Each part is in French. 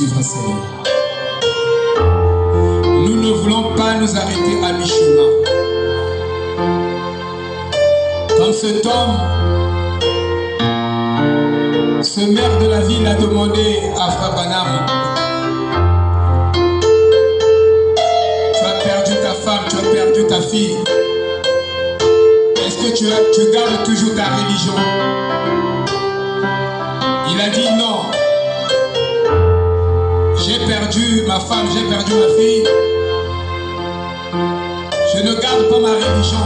suivre, Seigneur. Nous ne voulons pas nous arrêter à mi-chemin. Comme cet homme, ce maire de la ville a demandé à Frère Branham, tu as perdu ta femme, tu as perdu ta fille. Est-ce que tu gardes toujours ta religion? Il a dit non. J'ai perdu ma femme, j'ai perdu ma fille. Je ne garde pas ma religion.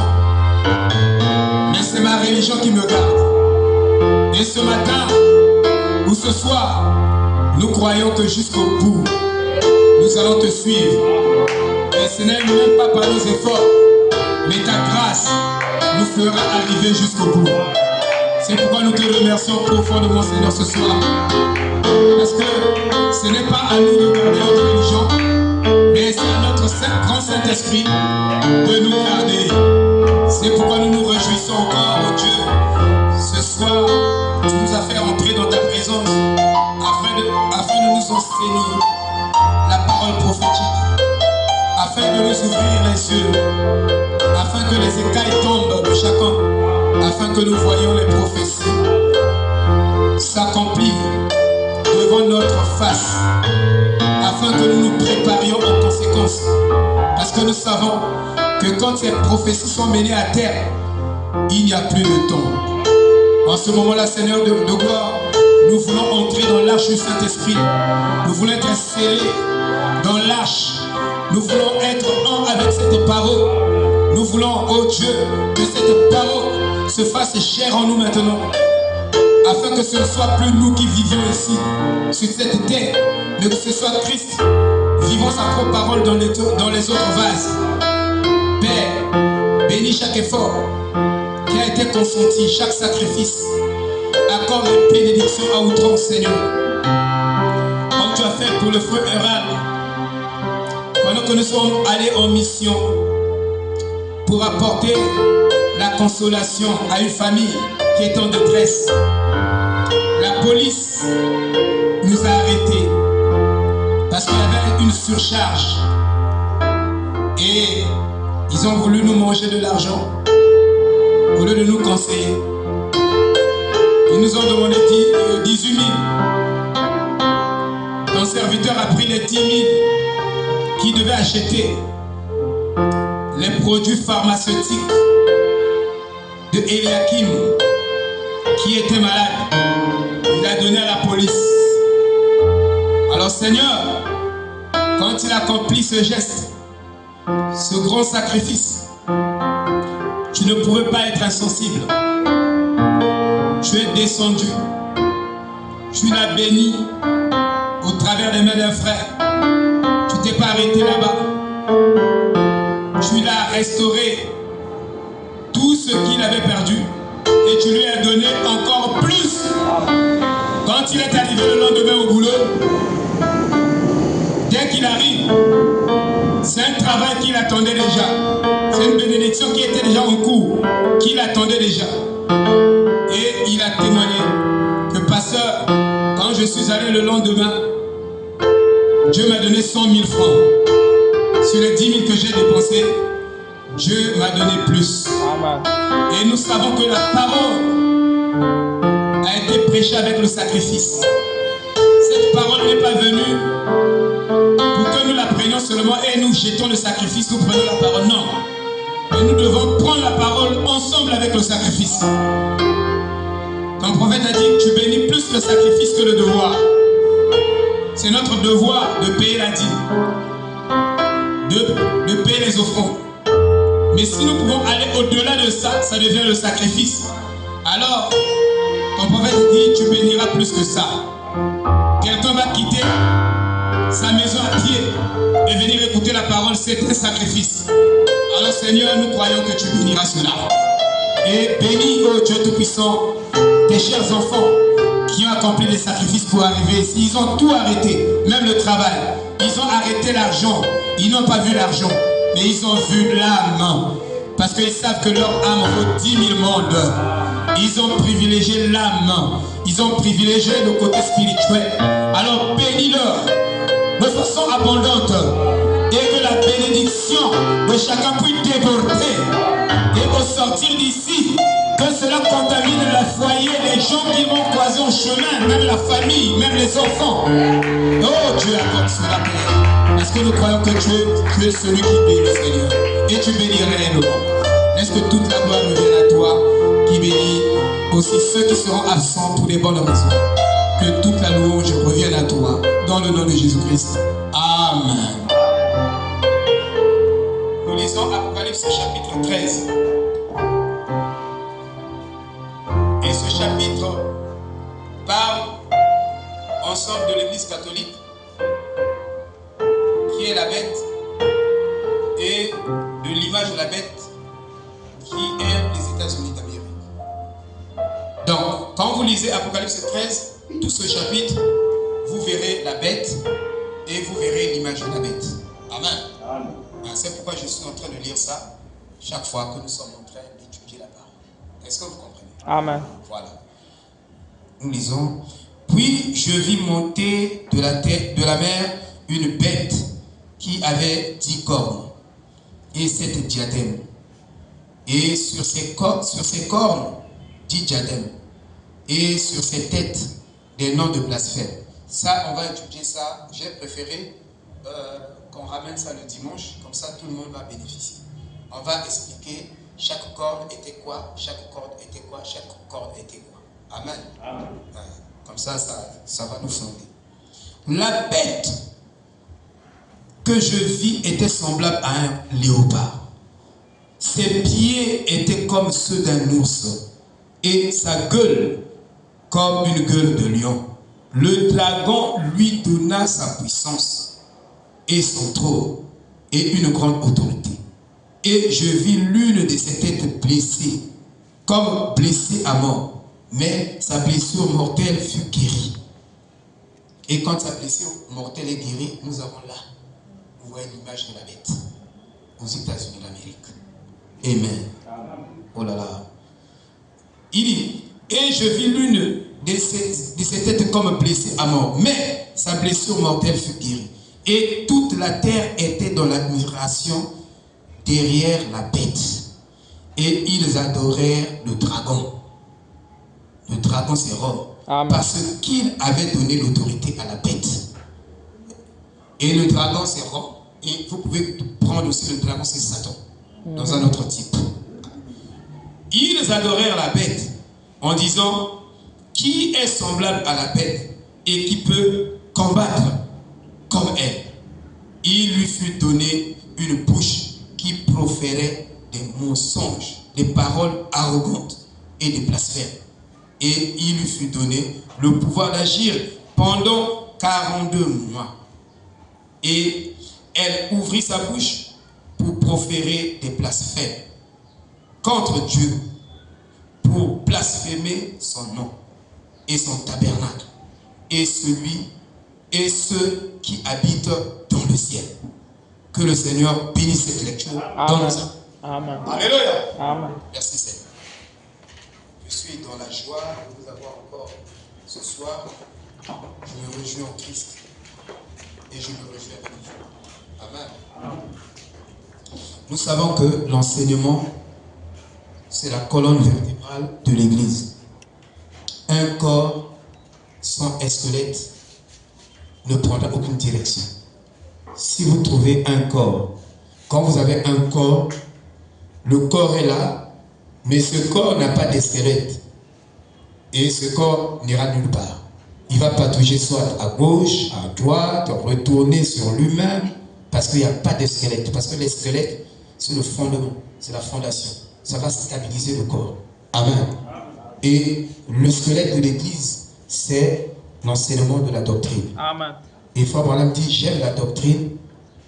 Mais c'est ma religion qui me garde. Et ce matin, ou ce soir, nous croyons que jusqu'au bout, nous allons te suivre. Et ce n'est même pas par nos efforts, mais ta grâce nous fera arriver jusqu'au bout. C'est pourquoi nous te remercions profondément, Seigneur, ce soir. Parce que ce n'est pas à nous de garder notre religion, mais c'est à notre grand Saint-Esprit de nous garder. C'est pourquoi nous nous réjouissons encore, oh Dieu. Ce soir, tu nous as fait entrer dans ta présence afin de nous enseigner la parole prophétique, afin de nous ouvrir les yeux, afin que les écailles tombent de chacun, afin que nous voyions les prophéties s'accomplir devant notre face, afin que nous nous préparions en conséquence. Parce que nous savons que quand ces prophéties sont menées à terre, il n'y a plus de temps. En ce moment-là, Seigneur de gloire, nous voulons entrer dans l'arche du Saint-Esprit. Nous voulons être scellés dans l'arche. Nous voulons être un avec cette parole. Nous voulons, oh Dieu, que cette parole se fasse chair en nous maintenant. Afin que ce ne soit plus nous qui vivions ici, sur cette terre, mais que ce soit Christ vivant sa propre parole dans les autres vases. Père, bénis chaque effort qui a été consenti, chaque sacrifice. Accorde les bénédictions à outrance, Seigneur. Comme tu as fait pour le frère Erald, pendant que nous sommes allés en mission pour apporter la consolation à une famille qui est en détresse. La police nous a arrêtés parce qu'il y avait une surcharge et ils ont voulu nous manger de l'argent au lieu de nous conseiller. Ils nous ont demandé 18 000. Ton serviteur a pris les 10 000 qui devaient acheter les produits pharmaceutiques de Eliakim qui était malade. Il a donné à la police. Alors Seigneur, quand il accomplit ce geste, ce grand sacrifice, tu ne pouvais pas être insensible. Tu es descendu. Tu l'as béni au travers des mains d'un frère. Tu t'es pas arrêté là-bas. Tu l'as restauré tout ce qu'il avait perdu et tu lui as donné encore plus. Quand il est arrivé le lendemain au boulot, dès qu'il arrive, c'est un travail qu'il attendait déjà. C'est une bénédiction qui était déjà en cours, qu'il attendait déjà. Et il a témoigné que pasteur, quand je suis allé le lendemain, Dieu m'a donné 100 000 francs. Sur les 10 000 que j'ai dépensés, Dieu m'a donné plus. Amen. Et nous savons que la parole a été prêchée avec le sacrifice. Cette parole n'est pas venue pour que nous la prenions seulement et nous jetons le sacrifice, nous prenons la parole. Non. Mais nous devons prendre la parole ensemble avec le sacrifice. Comme le prophète a dit, tu bénis plus le sacrifice que le devoir. C'est notre devoir de payer la dîme, de payer les offrandes. Mais si nous pouvons aller au-delà de ça, ça devient le sacrifice. Alors, ton prophète dit, tu béniras plus que ça. Quelqu'un va quitter sa maison à pied et venir écouter la parole, c'est un sacrifice. Alors Seigneur, nous croyons que tu béniras cela. Et bénis, oh Dieu Tout-Puissant, tes chers enfants qui ont accompli les sacrifices pour arriver ici. Ils ont tout arrêté, même le travail. Ils ont arrêté l'argent. Ils n'ont pas vu l'argent, mais ils ont vu l'âme. Parce qu'ils savent que leur âme vaut 10 000 mondes. Ils ont privilégié l'âme. Ils ont privilégié le côté spirituel. Alors bénis-leur. de façon abondante et que la bénédiction de chacun puisse déborder et au sortir d'ici, que cela contamine le foyer, les gens qui vont croiser en chemin, même la famille, même les enfants. Oh Dieu, accorde cela, Père. Parce que nous croyons que tu es celui qui bénit, Seigneur. Et tu bénirais nous. Laisse que toute la gloire revienne à toi, qui bénit aussi ceux qui seront absents pour des bonnes raisons. Que toute la louange revienne à toi, dans le nom de Jésus-Christ. Amen. Nous lisons Apocalypse chapitre 13. Et ce chapitre parle ensemble de l'Église catholique, qui est la bête, et de l'image de la bête, qui est les États-Unis d'Amérique. Donc, quand vous lisez Apocalypse 13, tout ce chapitre, vous verrez la bête et vous verrez l'image de la bête. Amen. Amen. C'est pourquoi je suis en train de lire ça chaque fois que nous sommes en train d'étudier la parole. Est-ce que vous comprenez? Amen. Voilà. Nous lisons. Puis je vis monter de la mer une bête qui avait 10 cornes et 7 diadèmes. Et sur ses cornes, 10 diadèmes. Et sur ses têtes, des noms de blasphème. Ça, on va étudier ça. J'ai préféré qu'on ramène ça le dimanche, comme ça tout le monde va bénéficier. On va expliquer chaque corde était quoi, chaque corde était quoi, chaque corde était quoi. Amen. Amen. Comme ça va nous fonder. La bête que je vis était semblable à un léopard. Ses pieds étaient comme ceux d'un ours et sa gueule comme une gueule de lion. Le dragon lui donna sa puissance et son trône et une grande autorité. Et je vis l'une de ses têtes blessée, comme blessée à mort, mais sa blessure mortelle fut guérie. Et quand sa blessure mortelle est guérie, nous avons là, vous voyez l'image de la bête aux États-Unis d'Amérique. Amen. Oh là là. Il dit, et je vis l'une de ses têtes comme blessée à mort, mais sa blessure mortelle fut guérie. Et toute la terre était dans l'admiration derrière la bête. Et ils adorèrent le dragon. Le dragon, c'est Rome. Amen. Parce qu'il avait donné l'autorité à la bête. Et le dragon, c'est Rome. Et vous pouvez prendre aussi le dragon, c'est Satan. Dans un autre type. Ils adorèrent la bête en disant, qui est semblable à la bête et qui peut combattre comme elle? Il lui fut donné une bouche qui proférait des mensonges, des paroles arrogantes et des blasphèmes. Et il lui fut donné le pouvoir d'agir pendant 42 mois. Et elle ouvrit sa bouche pour proférer des blasphèmes contre Dieu, pour blasphémer son nom et son tabernacle, et ceux qui habitent dans le ciel. Que le Seigneur bénisse cette lecture dans nos âmes. Amen. Alléluia. Amen. Merci Seigneur. Je suis dans la joie de vous avoir encore ce soir. Je me réjouis en Christ et je me réjouis avec vous. Amen. Amen. Nous savons que l'enseignement, c'est la colonne vertébrale de l'Église. Un corps sans squelette ne prendra aucune direction. Si vous trouvez un corps, quand vous avez un corps, le corps est là, mais ce corps n'a pas de squelette. Et ce corps n'ira nulle part. Il va patauger soit à gauche, à droite, retourner sur lui-même, parce qu'il n'y a pas de squelette. Parce que les squelettes, c'est le fondement, c'est la fondation. Ça va stabiliser le corps. Amen. Et le squelette de l'Église, c'est l'enseignement de la doctrine. Amen. Et Frère Branham dit, j'aime la doctrine,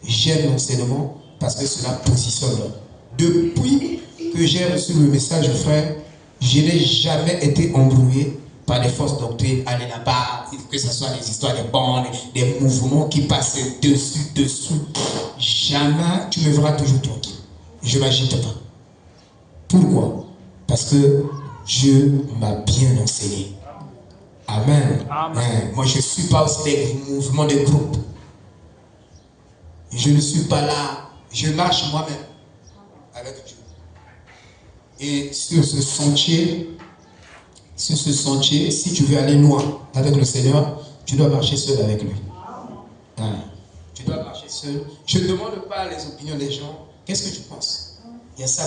j'aime l'enseignement, parce que cela positionne l'homme. Depuis que j'ai reçu le message, frère, je n'ai jamais été embrouillé par des fausses doctrines. Aller là-bas, que ce soit des histoires des bandes, des mouvements qui passent dessous. Jamais, tu me verras toujours tranquille. Je ne m'agite pas. Pourquoi? Parce que Dieu m'a bien enseigné. Amen. Amen. Moi, je ne suis pas aussi des mouvements de groupe. Je ne suis pas là. Je marche moi-même avec Dieu. Et sur ce sentier, si tu veux aller loin avec le Seigneur, tu dois marcher seul avec lui. Hein? Tu dois marcher seul. Je ne demande pas les opinions des gens. Qu'est-ce que tu penses? Il y a ça.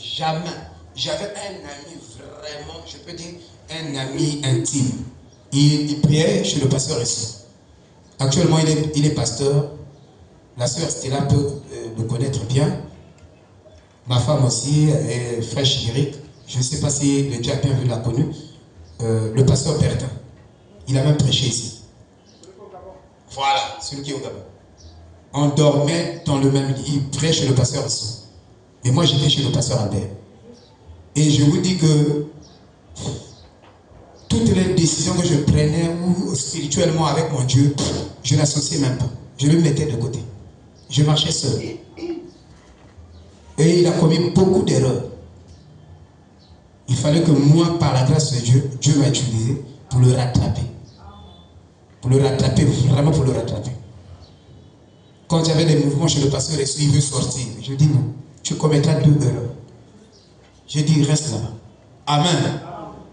Jamais. J'avais un ami vraiment, je peux dire, un ami intime. Il priait chez le pasteur Esso. Actuellement, il est pasteur. La sœur Stella peut le connaître bien. Ma femme aussi est fraîche lyrique. Je ne sais pas si le diable l'a connu. Le pasteur Bertin. Il a même prêché ici. Voilà, celui qui est au Gabon. On dormait dans le même lit. Il prêche chez le pasteur Esso. Et moi, j'étais chez le pasteur Albert. Et je vous dis que toutes les décisions que je prenais ou spirituellement avec mon Dieu, je n'associais même pas. Je le mettais de côté. Je marchais seul. Et il a commis beaucoup d'erreurs. Il fallait que moi, par la grâce de Dieu, Dieu m'a utilisé pour le rattraper. Pour le rattraper, vraiment pour le rattraper. Quand j'avais des mouvements chez le pasteur, il veut sortir. Je dis non, tu commettras 2 erreurs. Je dis reste là-bas. Amen.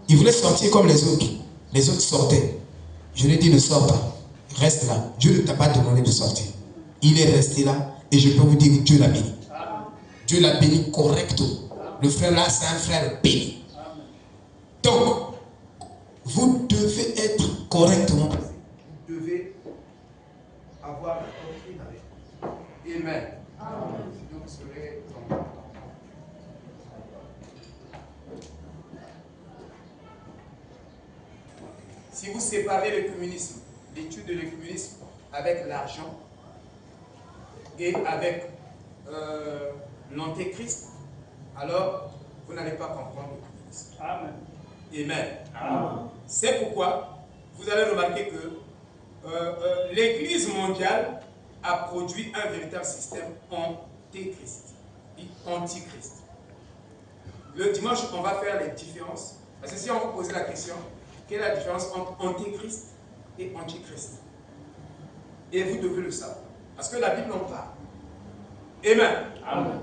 Il voulait sortir comme les autres. Les autres sortaient. Je lui ai dit ne sors pas. Reste là. Dieu ne t'a pas demandé de sortir. Il est resté là et je peux vous dire que Dieu l'a béni. Dieu l'a béni correctement. Le frère là, c'est un frère béni. Donc, vous devez être correctement. Vous devez avoir la doctrine avec. Amen. Donc, vous serez dans. Si vous séparez l'œcuménisme, l'étude de l'œcuménisme avec l'argent et avec l'antéchrist, alors vous n'allez pas comprendre l'œcuménisme. Amen. Amen. Amen. C'est pourquoi vous allez remarquer que l'Église mondiale a produit un véritable système antéchrist. Antichrist. Le dimanche, on va faire les différences. Parce que si on vous pose la question, quelle est la différence entre antéchrist et antichrist? Et vous devez le savoir. Parce que la Bible en parle. Amen. Amen.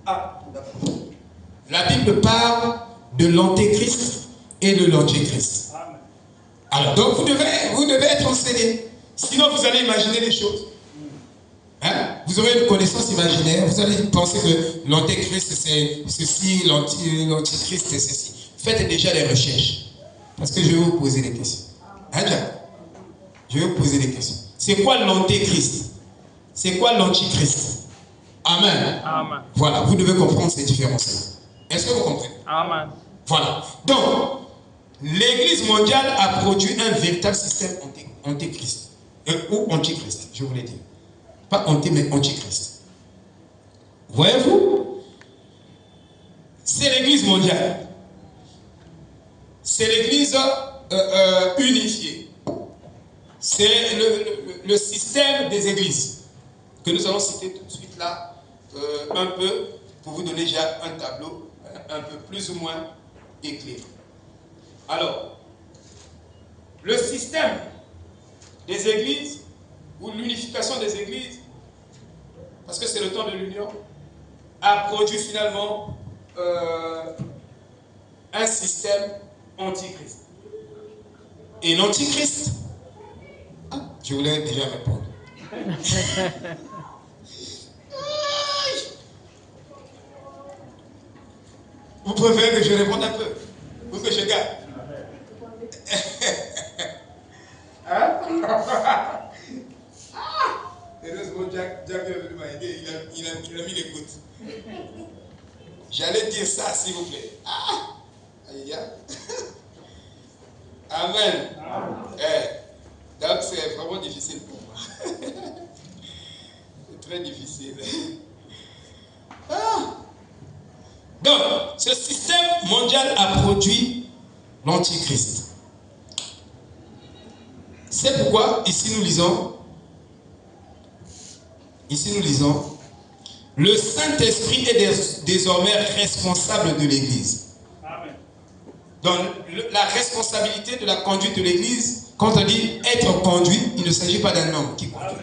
Ah, d'accord. La Bible parle de l'antéchrist et de l'antichrist. Alors, donc vous devez être enseigné. Sinon, vous allez imaginer des choses. Hein? Vous aurez une connaissance imaginaire. Vous allez penser que l'antéchrist c'est ceci, l'antichrist c'est ceci. Faites déjà des recherches. Parce que je vais vous poser des questions. Hein, Jack? Je vais vous poser des questions. C'est quoi l'antéchrist? C'est quoi l'antichrist? Amen. Amen. Voilà, vous devez comprendre ces différences-là. Est-ce que vous comprenez? Amen. Voilà. Donc, l'Église mondiale a produit un véritable système antéchrist. Ou antichrist, je voulais dire. Pas anté, mais antichrist. Voyez-vous? C'est l'Église mondiale. C'est l'Église unifiée. C'est le système des églises que nous allons citer tout de suite là, un peu, pour vous donner déjà un tableau un peu plus ou moins éclairé. Alors, le système des églises, ou l'unification des églises, parce que c'est le temps de l'union, a produit finalement un système antichrist. Et l'antichrist, je voulais déjà répondre. Vous préférez que je réponde un peu ou que je garde? Hein? Heureusement, Jack est venu m'aider, il a mis les gouttes. J'allais dire ça, s'il vous plaît. Aïe, Amen. Donc c'est vraiment difficile pour moi. C'est très difficile. Donc, ce système mondial a produit l'antichrist. C'est pourquoi, ici nous lisons, le Saint-Esprit est désormais responsable de l'Église. Donc, la responsabilité de la conduite de l'Église, quand on dit être conduit, il ne s'agit pas d'un homme qui conduit.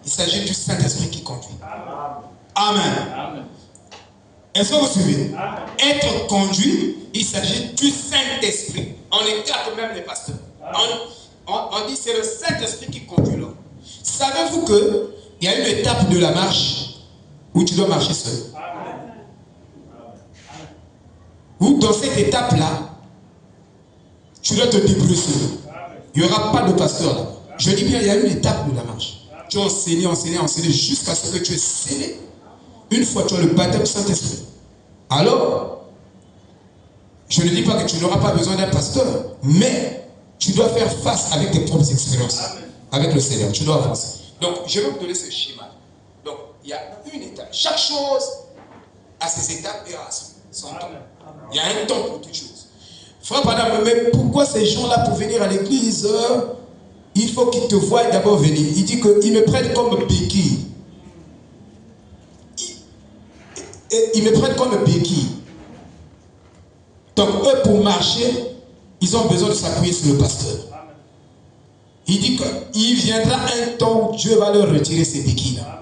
Il s'agit du Saint-Esprit qui conduit. Amen. Est-ce que vous suivez? Être conduit, il s'agit du Saint-Esprit. On écarte même les pasteurs. On dit c'est le Saint-Esprit qui conduit l'homme. Savez-vous qu'il y a une étape de la marche où tu dois marcher seul? Ou dans cette étape-là, tu dois te débrouiller seul. Il n'y aura pas de pasteur là. Je dis bien, il y a une étape de la marche. Tu vas enseigner jusqu'à ce que tu es scellé. Une fois tu as le baptême Saint-Esprit. Alors, je ne dis pas que tu n'auras pas besoin d'un pasteur, mais tu dois faire face avec tes propres expériences. Avec le Seigneur, tu dois avancer. Donc, je vais vous donner ce schéma. Donc, il y a une étape. Chaque chose a ses étapes et a son temps. Il y a un temps pour toute chose. Frère Padam, mais pourquoi ces gens-là, pour venir à l'église, il faut qu'ils te voient d'abord venir? Il dit qu'ils me prennent comme béquille. Ils me prennent comme béquille. Donc, eux, pour marcher, ils ont besoin de s'appuyer sur le pasteur. Il dit qu'il viendra un temps où Dieu va leur retirer ces béquilles-là.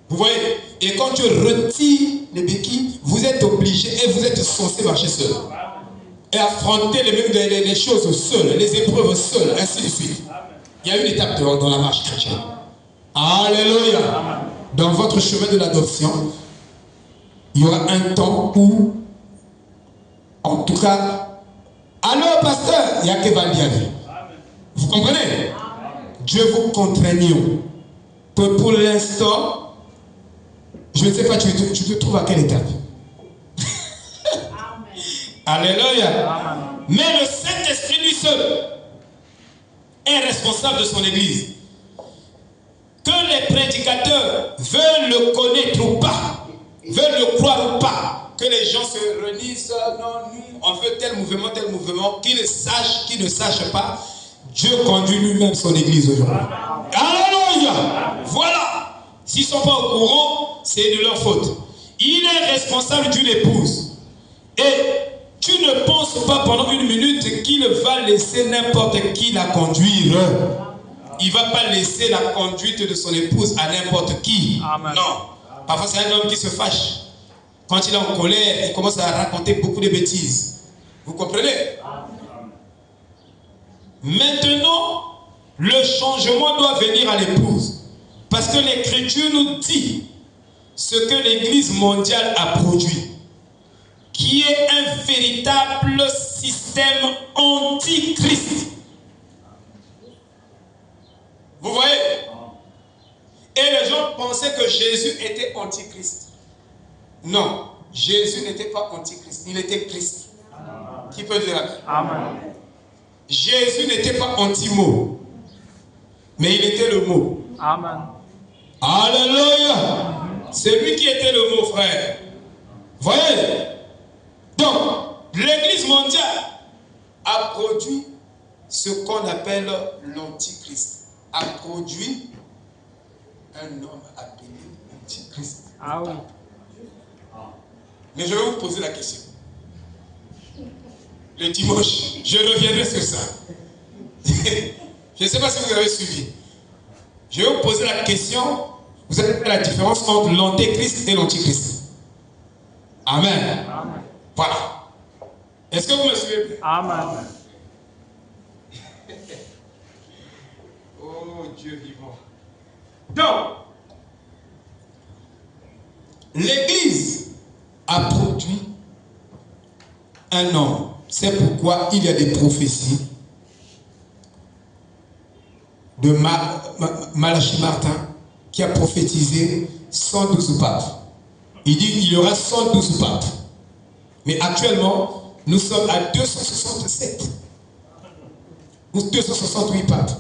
Vous voyez? Et quand Dieu retire les béquilles, vous êtes obligé et vous êtes censé marcher seul. Et affronter les choses seul, les épreuves seul, ainsi de suite. Il y a une étape dans la marche chrétienne. Alléluia. Dans votre chemin de l'adoption, il y aura un temps où, en tout cas, alors pasteur, il n'y a que Valdiavi. Vous comprenez? Dieu vous contraignons. Pour l'instant, je ne sais pas, tu te trouves à quelle étape? Alléluia. Mais le Saint-Esprit lui seul est responsable de son église. Que les prédicateurs veulent le connaître ou pas, veulent le croire ou pas, que les gens se réunissent, non, nous, on veut tel mouvement, qu'ils sachent, qu'ils ne sachent pas, Dieu conduit lui-même son église aujourd'hui. Alléluia. Voilà. S'ils ne sont pas au courant, c'est de leur faute. Il est responsable d'une épouse. Et tu ne penses pas pendant une minute qu'il va laisser n'importe qui la conduire. Il ne va pas laisser la conduite de son épouse à n'importe qui. Amen. Non. Parfois, c'est un homme qui se fâche. Quand il est en colère, il commence à raconter beaucoup de bêtises. Vous comprenez? Maintenant, le changement doit venir à l'épouse. Parce que l'Écriture nous dit ce que l'Église mondiale a produit, qui est un véritable système antichrist. Vous voyez? Et les gens pensaient que Jésus était antichrist. Non, Jésus n'était pas antichrist, il était Christ. Qui peut dire Amen. Jésus n'était pas anti-mot, mais il était le mot. Amen. Alléluia. C'est lui qui était le mot, frère. Voyez? Donc, l'Église mondiale a produit ce qu'on appelle l'antichrist. A produit un homme appelé l'antichrist. Ah oui. Mais je vais vous poser la question. Le dimanche, je reviendrai sur ça. Je ne sais pas si vous avez suivi. Je vais vous poser la question. Vous allez faire la différence entre l'antéchrist et l'antichrist. Amen. Amen. Voilà. Est-ce que vous me suivez? Amen. Oh Dieu vivant. Donc, l'Église a produit un homme. C'est pourquoi il y a des prophéties de Malachie Martin qui a prophétisé 112 papes. Il dit qu'il y aura 112 papes. Mais actuellement, nous sommes à 267 ou 268 papes.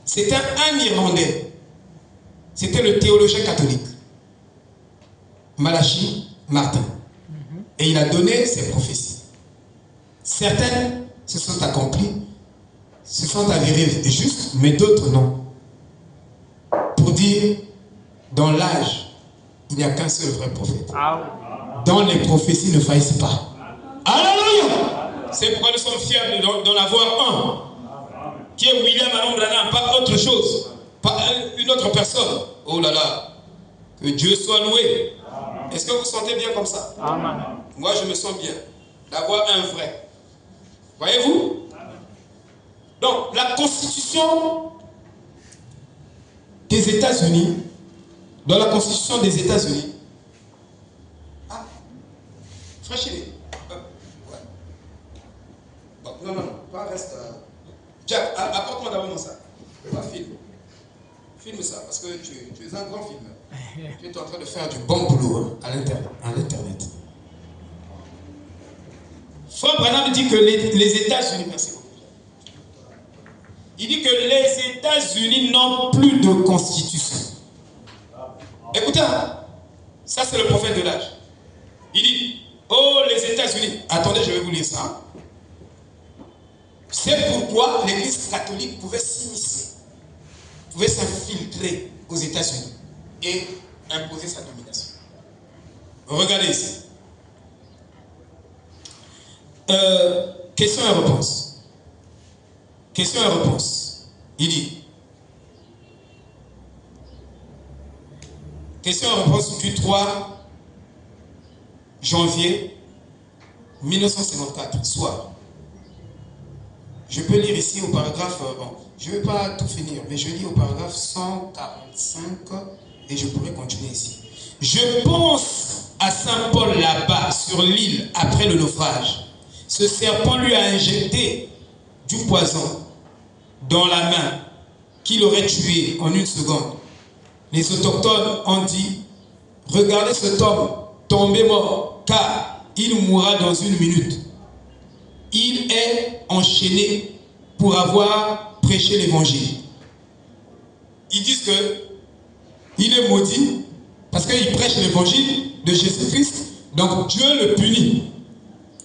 C'était un Irlandais. C'était le théologien catholique. Malachie Martin. Et il a donné ses prophéties. Certaines se sont accomplies, se sont avérées justes, mais d'autres non. Pour dire, dans l'âge, il n'y a qu'un seul vrai prophète. Dans les prophéties ne faillissent pas. Alléluia! C'est pourquoi nous sommes fiers d'en avoir un. qui est William Aron Branham, pas autre chose, pas une autre personne. Oh là là, que Dieu soit loué. Est-ce que vous vous sentez bien comme ça? Amen. Moi, je me sens bien d'avoir un vrai. Voyez-vous? Donc, la constitution des États-Unis, dans la constitution des États-Unis, fraîchis-les. Ouais. Bon, non, pas reste. Jack, apporte-moi d'abord mon sac. Pas filme. Filme ça, parce que tu es un grand filmeur. Tu es en train de faire du bon boulot à l'internet. Frère Branham dit que les États-Unis, merci beaucoup. Il dit que les États-Unis n'ont plus de constitution. Écoutez, ça c'est le prophète de l'âge. Il dit, oh les États-Unis, attendez, je vais vous lire ça. C'est pourquoi l'Église catholique pouvait s'immiscer, pouvait s'infiltrer aux États-Unis et imposer sa domination. Regardez ici. Question et réponse. Question et réponse. Il dit. Question et réponse du 3 janvier 1954, soir. Je peux lire ici au paragraphe, bon, je ne vais pas tout finir, mais je lis au paragraphe 145 et je pourrais continuer ici. Je pense à Saint Paul là-bas, sur l'île, après le naufrage. Ce serpent lui a injecté du poison dans la main qui l'aurait tué en une seconde. Les autochtones ont dit, regardez cet homme tombé mort, car il mourra dans une minute. Il est enchaîné pour avoir prêché l'évangile. Ils disent que il est maudit parce qu'il prêche l'évangile de Jésus-Christ. Donc Dieu le punit.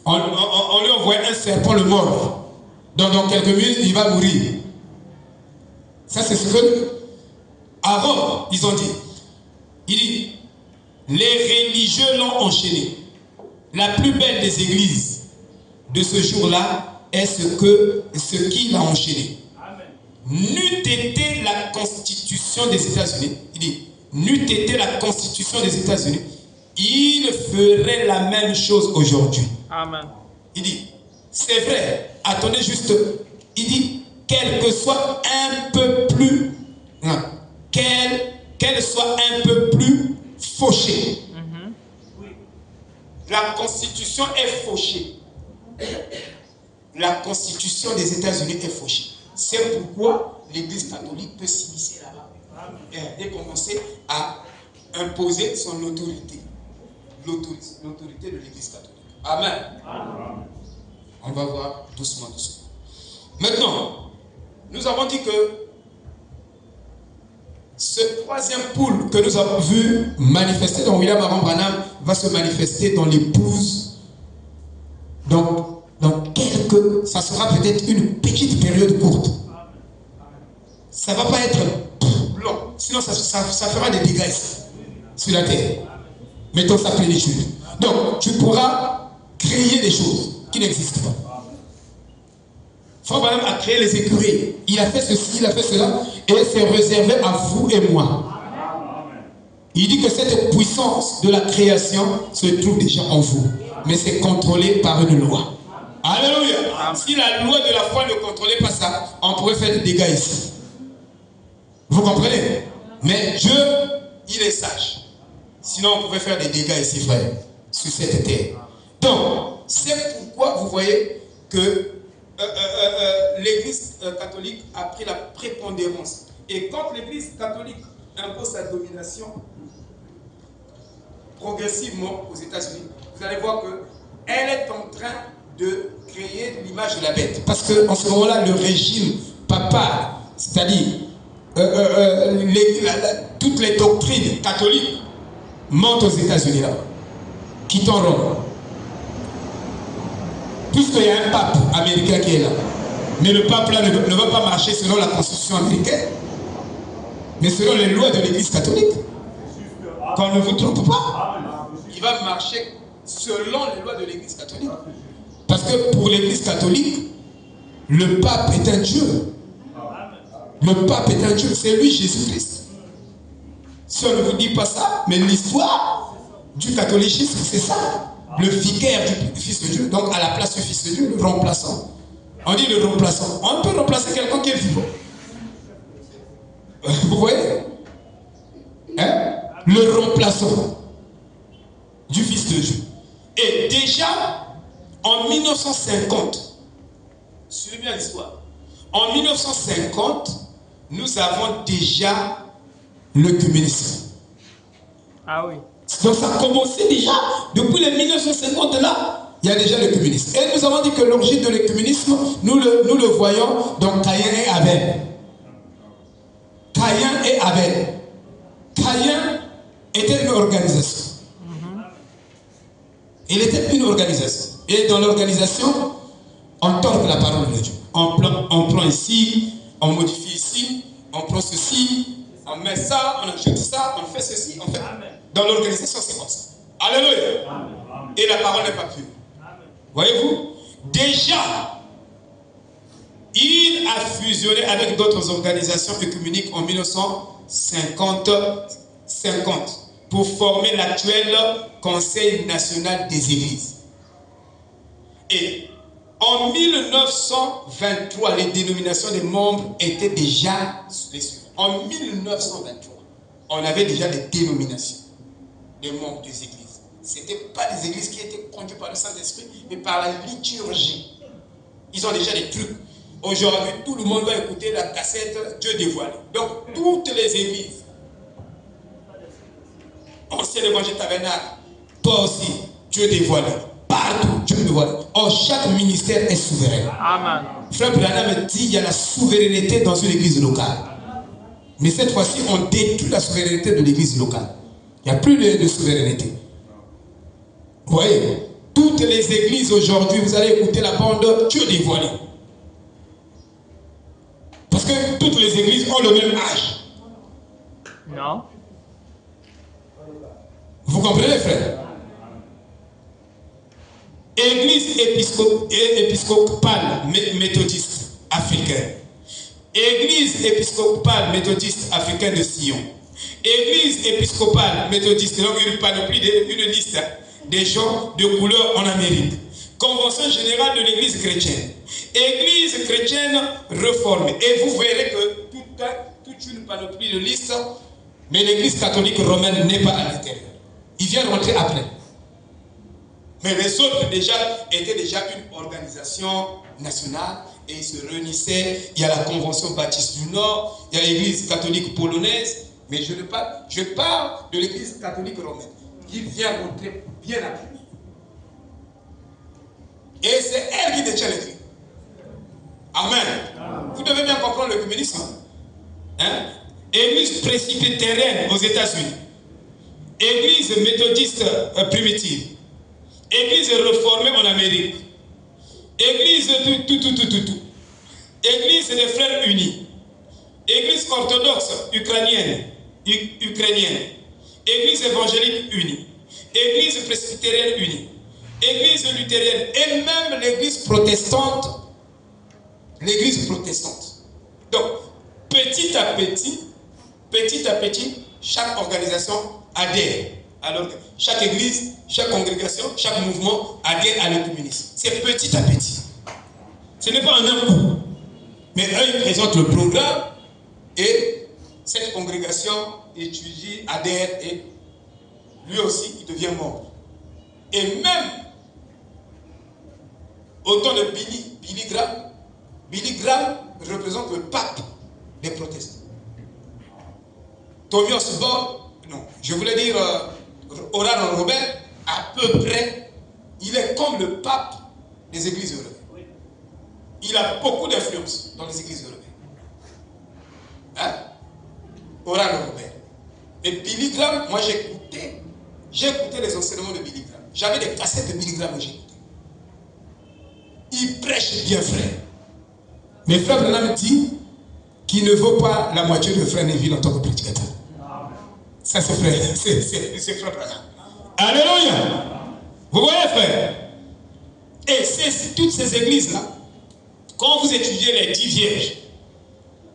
On lui envoie un serpent le mort. Donc dans quelques minutes, il va mourir. Ça c'est ce que à Rome, ils ont dit. Il dit, les religieux l'ont enchaîné. La plus belle des églises de ce jour-là est ce qui l'a enchaîné. N'eût été la constitution des États-Unis, il dit, n'eût été la constitution des États-Unis, il ferait la même chose aujourd'hui. Amen. Il dit, c'est vrai, attendez juste, il dit, qu'elle soit un peu plus, qu'elle soit un peu plus fauchée. La constitution est fauchée. La constitution des États-Unis est fauchée. C'est pourquoi l'Église catholique peut s'immiscer là-bas et commencer à imposer son autorité. L'autorité de l'Église catholique. Amen. Amen. On va voir doucement. Maintenant, nous avons dit que ce troisième poule que nous avons vu manifester dans William Aron Branham va se manifester dans l'épouse. Donc, ça sera peut-être une petite période courte. Ça ne va pas être long. Sinon, ça fera des dégâts sur la terre. Mettons sa plénitude. Donc, tu pourras créer des choses qui n'existent pas. Frère Branham a créé les écuries. Il a fait ceci, il a fait cela. Et c'est réservé à vous et moi. Il dit que cette puissance de la création se trouve déjà en vous. Mais c'est contrôlé par une loi. Alléluia. Si la loi de la foi ne contrôlait pas ça, on pourrait faire des dégâts ici. Vous comprenez? Mais Dieu, il est sage. Sinon, on pouvait faire des dégâts ici, frère, sur cette terre. Donc, c'est pourquoi vous voyez que l'Église catholique a pris la prépondérance. Et quand l'Église catholique impose sa domination progressivement aux États-Unis, vous allez voir qu'elle est en train de créer l'image de la bête. Parce qu'en ce moment-là, le régime papal, c'est-à-dire toutes les doctrines catholiques montent aux États-Unis là, quittant Rome. Puisqu'il y a un pape américain qui est là. Mais le pape là ne va pas marcher selon la constitution américaine, mais selon les lois de l'Église catholique. Qu'on ne vous trompe pas. Il va marcher selon les lois de l'Église catholique. Parce que pour l'Église catholique, le pape est un Dieu. Le pape est un Dieu, c'est lui Jésus-Christ. Si on ne vous dit pas ça, mais l'histoire du catholicisme, c'est ça. Le vicaire du Fils de Dieu, donc à la place du Fils de Dieu, le remplaçant. On dit le remplaçant. On peut remplacer quelqu'un qui est vivant. Vous voyez, hein? Le remplaçant du Fils de Dieu. Et déjà, en 1950, suivez bien l'histoire, en 1950, nous avons déjà l'œcuménisme. Ah oui. Donc ça a commencé déjà, depuis les 1950 là, il y a déjà l'œcuménisme. Et nous avons dit que l'origine de l'œcuménisme, nous le voyons dans Caïn et Abel. Caïn et Abel. Caïn était une organisation. Il était une organisation. Et dans l'organisation, on tord la parole de Dieu. On prend ici, on modifie ici, on prend ceci, on met ça, on ajoute ça, on fait ceci, on fait. Dans l'organisation, c'est comme ça. Alléluia. Amen. Et la parole n'est pas pure. Voyez-vous? Déjà, il a fusionné avec d'autres organisations œcuméniques en 1950 pour former l'actuel Conseil national des églises. Et en 1923, les dénominations des membres étaient déjà les suivantes. En 1923, on avait déjà les dénominations des membres des églises. Ce n'étaient pas des églises qui étaient conduites par le Saint-Esprit, mais par la liturgie. Ils ont déjà des trucs. Aujourd'hui, tout le monde va écouter la cassette Dieu dévoilé. Donc, toutes les églises, ancien évangile tabernacle, toi aussi, Dieu dévoilé. Partout, Dieu dévoilé. Or, chaque ministère est souverain. Amen. Frère Branham me dit il y a la souveraineté dans une église locale. Mais cette fois-ci, on détruit la souveraineté de l'église locale. Il n'y a plus de souveraineté. Vous voyez, toutes les églises aujourd'hui, vous allez écouter la bande Dieu dévoilé. Parce que toutes les églises ont le même âge. Non. Vous comprenez, frère? Église épiscopale méthodiste africaine. Église épiscopale méthodiste africaine de Sion. Église épiscopale méthodiste, donc une panoplie, une liste des gens de couleur en Amérique. Convention générale de l'église chrétienne. Église chrétienne réformée. Et vous verrez que toute une panoplie de listes, mais l'église catholique romaine n'est pas à l'intérieur. Il vient rentrer après. Mais les autres déjà étaient déjà une organisation nationale et ils se réunissaient. Il y a la Convention baptiste du Nord, il y a l'église catholique polonaise, mais je parle de l'église catholique romaine. Il vient rentrer bien après. Et c'est elle qui détient les clés. Amen. Vous devez bien comprendre le communisme. Hein? Église presbytérienne aux États-Unis. Église méthodiste primitive. Église réformée en Amérique. Église tout. Église des frères unis. Église orthodoxe ukrainienne. Église évangélique unie. Église presbytérienne unie. Église luthérienne et même l'église protestante. L'église protestante. Donc, petit à petit, chaque organisation adhère. Alors, chaque église, chaque congrégation, chaque mouvement adhère à l'œcuménisme. C'est petit à petit. Ce n'est pas en un coup. Mais eux, ils présentent le programme et cette congrégation étudie, adhère et lui aussi, il devient membre. Et même au temps de Billy Graham représente le pape des protestants. Tommy Osborne, non, je voulais dire Oral Robert, à peu près, il est comme le pape des églises européennes. Il a beaucoup d'influence dans les églises européennes. Hein? Oral Robert. Et Billy Graham, moi j'ai écouté les enseignements de Billy Graham. J'avais des cassettes de Billy Graham que j'ai écoutées. Il prêche bien, frère. Mais frère Branham dit qu'il ne vaut pas la moitié de frère Neville en tant que prédicateur. Ça c'est frère, c'est frère Branham. Alléluia. Vous voyez, frère? Et toutes ces églises-là, quand vous étudiez les 10 vierges,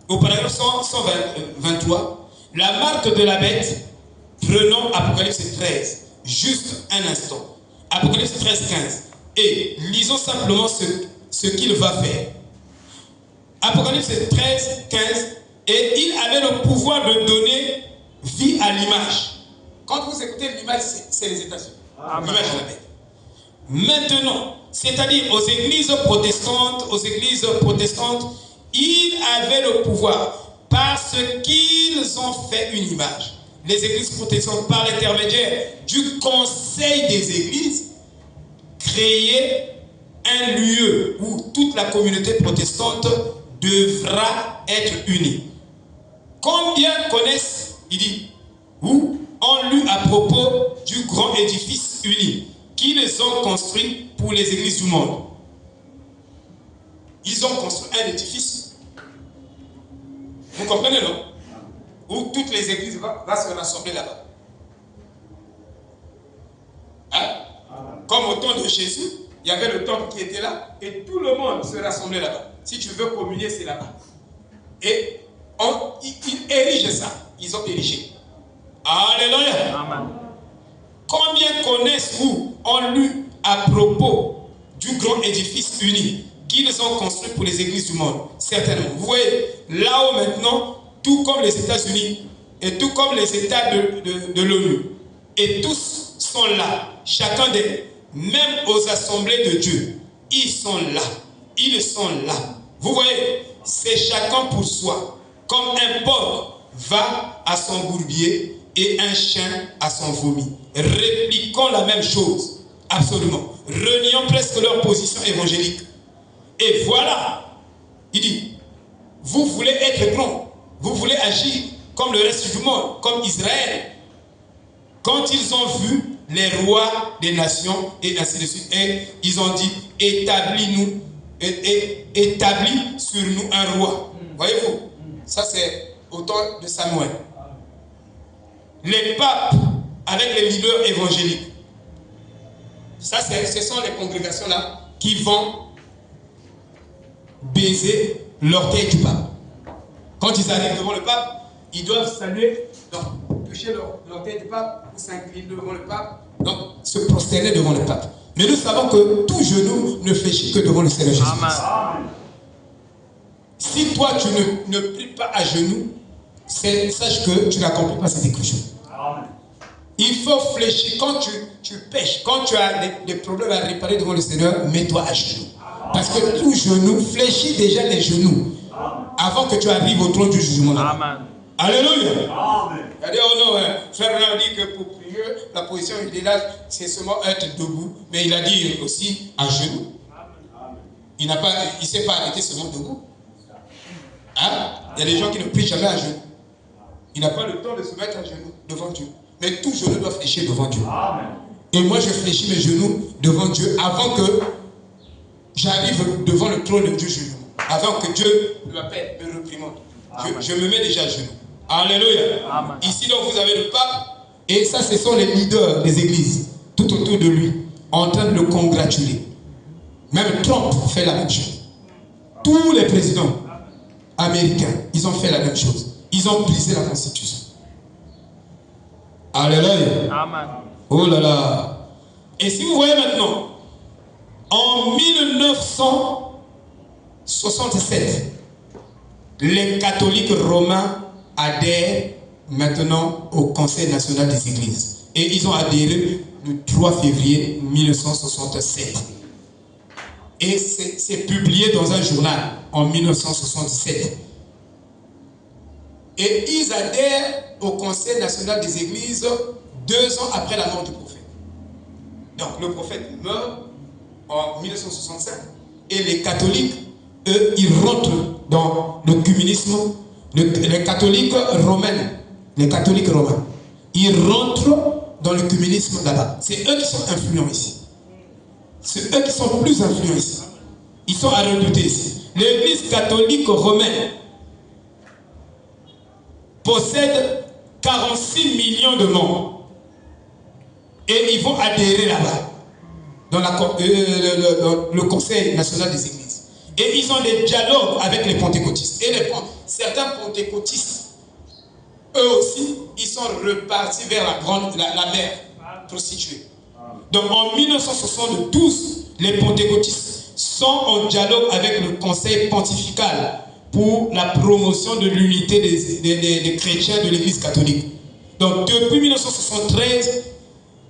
au paragraphe 123, la marque de la bête, prenons Apocalypse 13, juste un instant. Apocalypse 13, 15. Et lisons simplement ce qu'il va faire. Apocalypse 13, 15. Et il avait le pouvoir de donner vie à l'image. Quand vous écoutez l'image, c'est les États-Unis. L'image de la bête. Maintenant, c'est-à-dire aux églises protestantes, ils avaient le pouvoir parce qu'ils ont fait une image. Les églises protestantes, par l'intermédiaire du conseil des églises, créaient un lieu où toute la communauté protestante devra être unie. Combien connaissent, il dit, ou ont lu à propos du grand édifice uni qu'ils ont construit pour les églises du monde. Ils ont construit un édifice. Vous comprenez, non? Où toutes les églises vont se rassembler là-bas. Hein? Comme au temps de Jésus, il y avait le temple qui était là et tout le monde se rassemblait là-bas. Si tu veux communier, c'est là-bas. Et ils érigent ça. Ils ont érigé. Alléluia. Amen. Combien connaissent-vous, ont lu à propos du grand édifice uni qu'ils ont construit pour les églises du monde? Certainement. Vous voyez, là-haut maintenant, tout comme les États-Unis et tout comme les États de l'ONU, et tous sont là, chacun d'eux, même aux assemblées de Dieu, ils sont là, ils sont là. Vous voyez, c'est chacun pour soi, comme un porc va à son bourbier et un chien à son vomi. Répliquons la même chose, absolument. Renions presque leur position évangélique. Et voilà, il dit, vous voulez être grand, vous voulez agir comme le reste du monde, comme Israël. Quand ils ont vu les rois des nations et ainsi de suite, et ils ont dit, établis sur nous un roi. Voyez-vous, ça c'est au temps de Samuel. Les papes avec les leaders évangéliques, ça ce sont les congrégations là qui vont baiser l'orteil du pape. Quand ils arrivent devant le pape, ils doivent saluer, donc toucher l'orteil du pape, ou s'incliner devant le pape, donc se prosterner devant le pape. Mais nous savons que tout genou ne fléchit que devant le Seigneur Jésus-Christ. Si toi tu ne pries pas à genoux, sache que tu n'accomplis pas cette écriture. Il faut fléchir. Quand tu pêches, quand tu as des problèmes à réparer devant le Seigneur, mets-toi à genoux. Parce que tout genou fléchit déjà les genoux avant que tu arrives au trône du jugement. Amen. Alléluia. Il a dit, oh non, frère Bernard dit que pour prier, la position idéale, c'est seulement être debout. Mais il a dit aussi à genoux. Il ne s'est pas arrêté seulement debout. Hein? Il y a des gens qui ne prient jamais à genoux. Il n'a pas le temps de se mettre à genoux devant Dieu. Mais tout genou doit fléchir devant Dieu. Amen. Et moi, je fléchis mes genoux devant Dieu avant que j'arrive devant le trône de Dieu jugement. Avant que Dieu m'appelle, me reprimande. Je me mets déjà à genoux. Alléluia. Amen. Ici, donc, vous avez le pape. Et ça, ce sont les leaders des églises, tout autour de lui, en train de le congratuler. Même Trump fait la même chose. Tous les présidents américains, ils ont fait la même chose. Ils ont brisé la Constitution. Alléluia. Amen. Oh là là. Et si vous voyez maintenant, en 1967, les catholiques romains adhèrent maintenant au Conseil national des églises. Et ils ont adhéré le 3 février 1967. Et c'est publié dans un journal en 1967. Et ils adhèrent au Conseil national des églises 2 ans après la mort du prophète. Donc le prophète meurt en 1965 et les catholiques, eux, ils rentrent dans le communisme. Les catholiques romains, ils rentrent dans le communisme là-bas. C'est eux qui sont influents ici. C'est eux qui sont plus influents ici. Ils sont à redouter ici. L'église catholique romaine possède 46 millions de membres. Et ils vont adhérer là-bas, dans le Conseil national des églises. Et ils ont des dialogues avec les pentecôtistes. Et certains pentecôtistes, eux aussi, ils sont repartis vers la mer prostituée. Donc en 1972, les pentecôtistes sont en dialogue avec le conseil pontifical pour la promotion de l'unité des chrétiens de l'église catholique. Donc depuis 1973,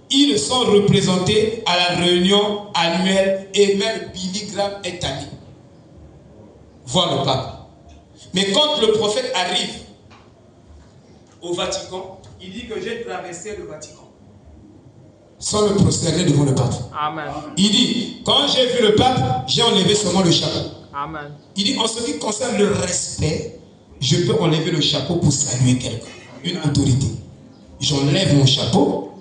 ils sont représentés à la réunion annuelle et même Billy Graham est allé voir le pape. Mais quand le prophète arrive au Vatican, il dit que j'ai traversé le Vatican sans me prosterner devant le pape. Amen. Il dit, quand j'ai vu le pape, j'ai enlevé seulement le chapeau. Amen. Il dit, en ce qui concerne le respect, je peux enlever le chapeau pour saluer quelqu'un, une autorité. J'enlève mon chapeau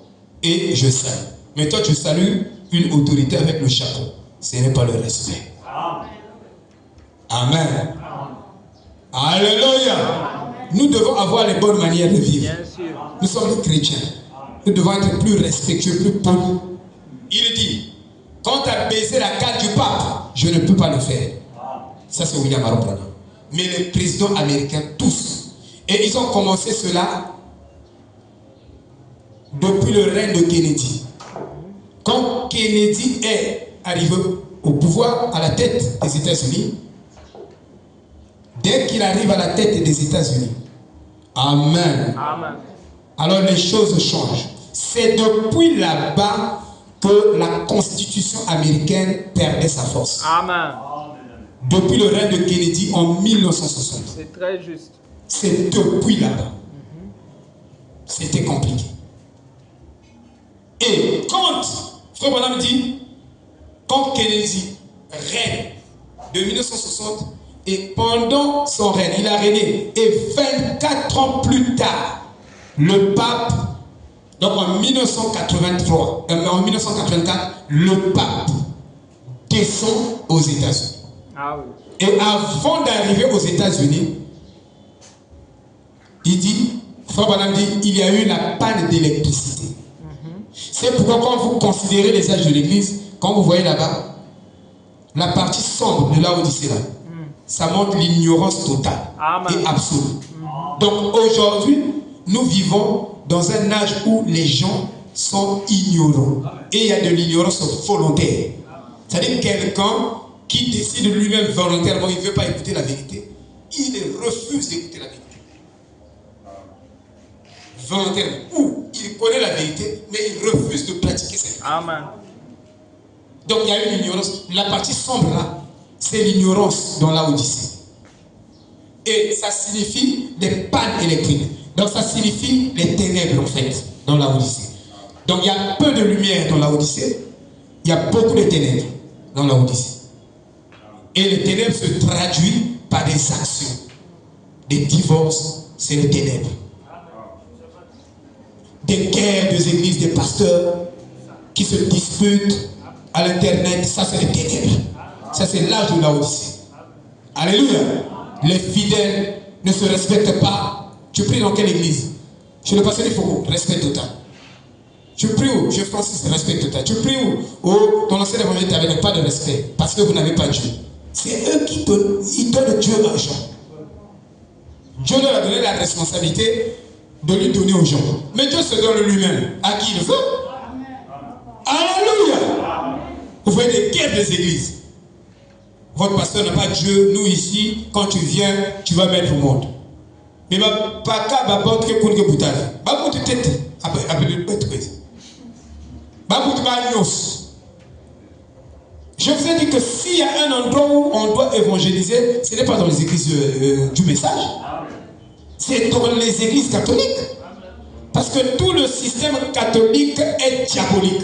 et je salue. Mais toi, tu salues une autorité avec le chapeau. Ce n'est pas le respect. Amen. Alléluia. Nous devons avoir les bonnes manières de vivre. Bien sûr. Nous sommes des chrétiens. Nous devons être plus respectueux, plus polis. Il dit, quand tu as baisé la carte du pape, je ne peux pas le faire. Ça, c'est William Aaron Branham. Mais les présidents américains, tous. Et ils ont commencé cela depuis le règne de Kennedy. Quand Kennedy est arrivé au pouvoir, à la tête des États-Unis, dès qu'il arrive à la tête des États-Unis, Amen. Amen. Alors les choses changent. C'est depuis là-bas que la Constitution américaine perdait sa force. Amen. Depuis le règne de Kennedy en 1960. C'est très juste. C'est depuis là-bas. C'était compliqué. Et quand, Frère Branham dit, quand Kennedy règne de 1960 et pendant son règne, il a régné, et 24 ans plus tard, le pape, donc en 1984, le pape descend aux États-Unis. Ah oui. Et avant d'arriver aux États-Unis, il dit, Frère Branham dit, il y a eu la panne d'électricité. C'est pourquoi quand vous considérez les âges de l'église, quand vous voyez là-bas, la partie sombre de Laodicée là, ça montre l'ignorance totale. Amen. Et absolue. Donc aujourd'hui, nous vivons dans un âge où les gens sont ignorants. Et il y a de l'ignorance volontaire. C'est-à-dire quelqu'un qui décide lui-même volontairement, il ne veut pas écouter la vérité. Il refuse d'écouter la vérité. Volontairement. Ou il connaît la vérité, mais il refuse de pratiquer cette vérité. Amen. Donc il y a une ignorance. La partie sombre là, c'est l'ignorance dans l'Odyssée. Et ça signifie des pannes électriques. Donc ça signifie les ténèbres en fait dans l'Odyssée. Donc il y a peu de lumière dans l'Odyssée. Il y a beaucoup de ténèbres dans l'Odyssée. Et les ténèbres se traduisent par des actions. Des divorces, c'est les ténèbres. Des guerres des églises, des pasteurs qui se disputent à l'internet, ça c'est les ténèbres. Ça c'est l'âge de l'Odyssée. Alléluia. Les fidèles ne se respectent pas. Tu pries dans quelle église? Chez le pasteur Ifoko, respect total. Tu pries où? Chez Francis, respect total. Tu pries où? Oh, ton ancien évangile n'avait pas de respect parce que vous n'avez pas Dieu. C'est eux qui donnent, ils donnent Dieu aux gens. Dieu leur a donné la responsabilité de lui donner aux gens. Mais Dieu se donne lui-même. À qui il veut? Alléluia. Vous voyez des guerres des églises. Votre pasteur n'a pas Dieu. Nous ici, quand tu viens, tu vas mettre au monde. Mais pas qu'à battre que pour que vous t'avez. Pas pour te tête. Après le bête. Pas pour te bagnos. Je vous ai dit que s'il y a un endroit où on doit évangéliser, ce n'est pas dans les églises du message. C'est dans les églises catholiques. Parce que tout le système catholique est diabolique.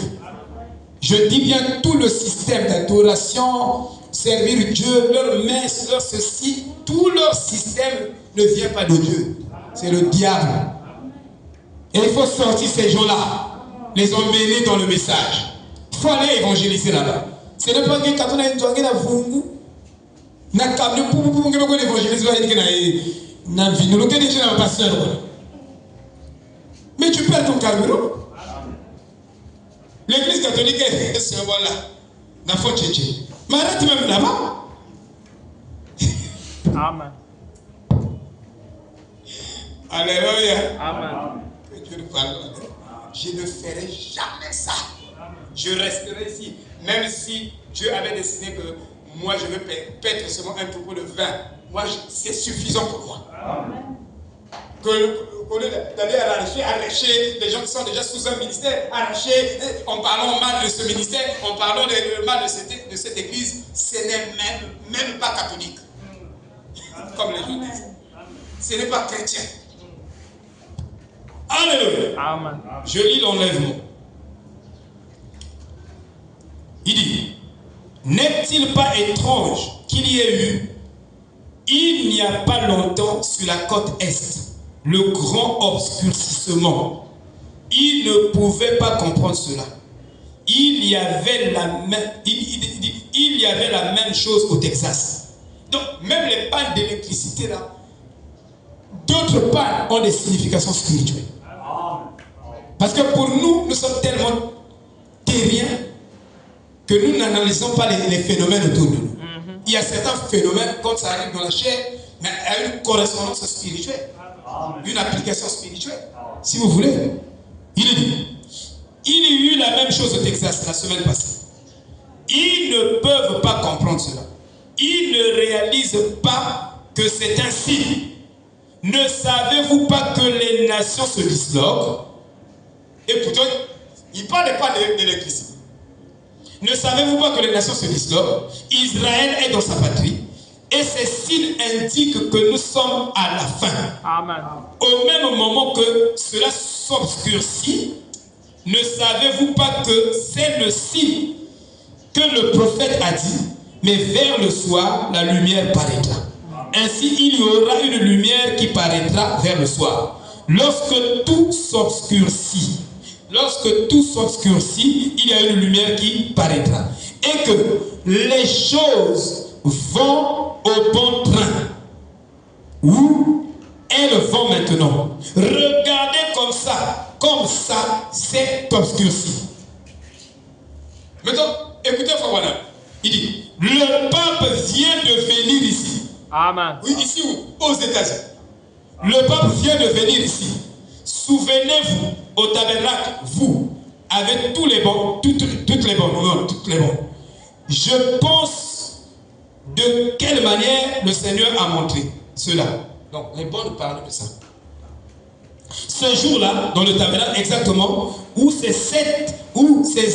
Je dis bien tout le système d'adoration, servir Dieu, leur messe, leur ceci, tout leur système ne vient pas de Dieu. C'est le diable. Et il faut sortir ces gens-là, les emmener dans le message. Il faut aller évangéliser là-bas. Ce n'est pas que quand on a une toile, on a câble pour évangéliser. Mais tu perds ton carburant. L'église catholique est ce voilà. La foi tchétché. Mais arrête même là-bas. Amen. Alléluia. Amen. Que Dieu nous parle. Je ne ferai jamais ça. Je resterai ici. Même si Dieu avait décidé que moi je veux paître seulement un troupeau de vin. Moi c'est suffisant pour moi. Amen. Qu'au lieu d'aller arracher les gens qui sont déjà sous un ministère, arracher, en parlant mal de ce ministère, en parlant mal de cette église, ce n'est même pas catholique. Comme les gens disent. Ce n'est pas chrétien. Alléluia. Amen. Je lis l'enlèvement. Il dit, n'est-il pas étrange qu'il y ait eu, il n'y a pas longtemps sur la côte est, le grand obscurcissement. Il ne pouvait pas comprendre cela. Il y avait la même chose au Texas. Donc, même les pannes d'électricité là, d'autres pannes ont des significations spirituelles. Parce que pour nous, nous sommes tellement terriens que nous n'analysons pas les phénomènes autour de nous. Il y a certains phénomènes, quand ça arrive dans la chair, mais il y a une correspondance spirituelle, une application spirituelle, si vous voulez. Il dit, il y a eu la même chose au Texas la semaine passée. Ils ne peuvent pas comprendre cela. Ils ne réalisent pas que c'est ainsi. Ne savez-vous pas que les nations se disloquent? Et pourtant, il ne parle pas d'électricité. Ne savez-vous pas que les nations se disloquent? Israël est dans sa patrie. Et ces signes indiquent que nous sommes à la fin. Amen. Au même moment que cela s'obscurcit, ne savez-vous pas que c'est le signe que le prophète a dit, mais vers le soir, la lumière paraîtra. Ainsi, il y aura une lumière qui paraîtra vers le soir. Lorsque tout s'obscurcit, il y a une lumière qui paraîtra. Et que les choses vont au bon train. Où elles vont maintenant. Regardez comme ça, c'est obscurci. Maintenant, écoutez, Fawala. Il dit, le pape vient de venir ici. Amen. Oui, ici où? Aux États-Unis. Le pape vient de venir ici. Souvenez-vous, au tabernacle, vous, avec tous les bons, toutes les bonnes. Je pense de quelle manière le Seigneur a montré cela. Donc, les bonnes parlent de ça. Ce jour-là, dans le tabernacle, exactement, où ces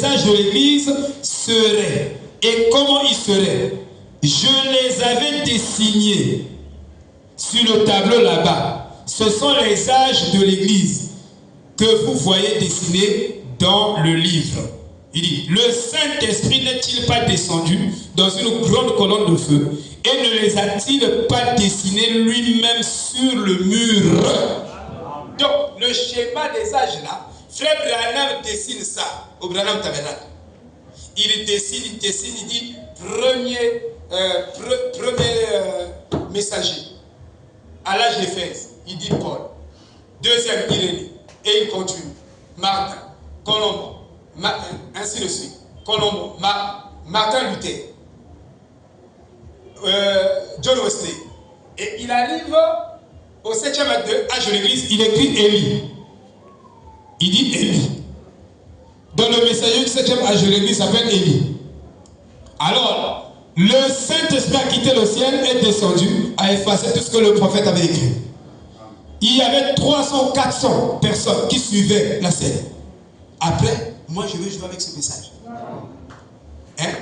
âges de l'Église seraient. Et comment ils seraient? Je les avais dessinés sur le tableau là-bas. Ce sont les âges de l'Église que vous voyez dessinés dans le livre. Il dit, le Saint-Esprit n'est-il pas descendu dans une grande colonne de feu et ne les a-t-il pas dessinés lui-même sur le mur? Donc, le schéma des âges là, Frère Branham dessine ça au Branham Tabernacle. Il dessine, il dit, premier messager à l'âge d'Éphèse, il dit Paul. Deuxième, Irénée. Et il continue. Martin, Colombo, ainsi de suite. Colombo, Martin Luther, John Wesley. Et il arrive au 7e âge de l'Église, il écrit Élie. Il dit Élie. Dans le messager du 7e âge de l'Église s'appelle Élie. Alors, le Saint-Esprit a quitté le ciel et descendu à effacer tout ce que le prophète avait écrit. Il y avait 300, 400 personnes qui suivaient la scène. Après, moi je vais jouer avec ce message. Hein?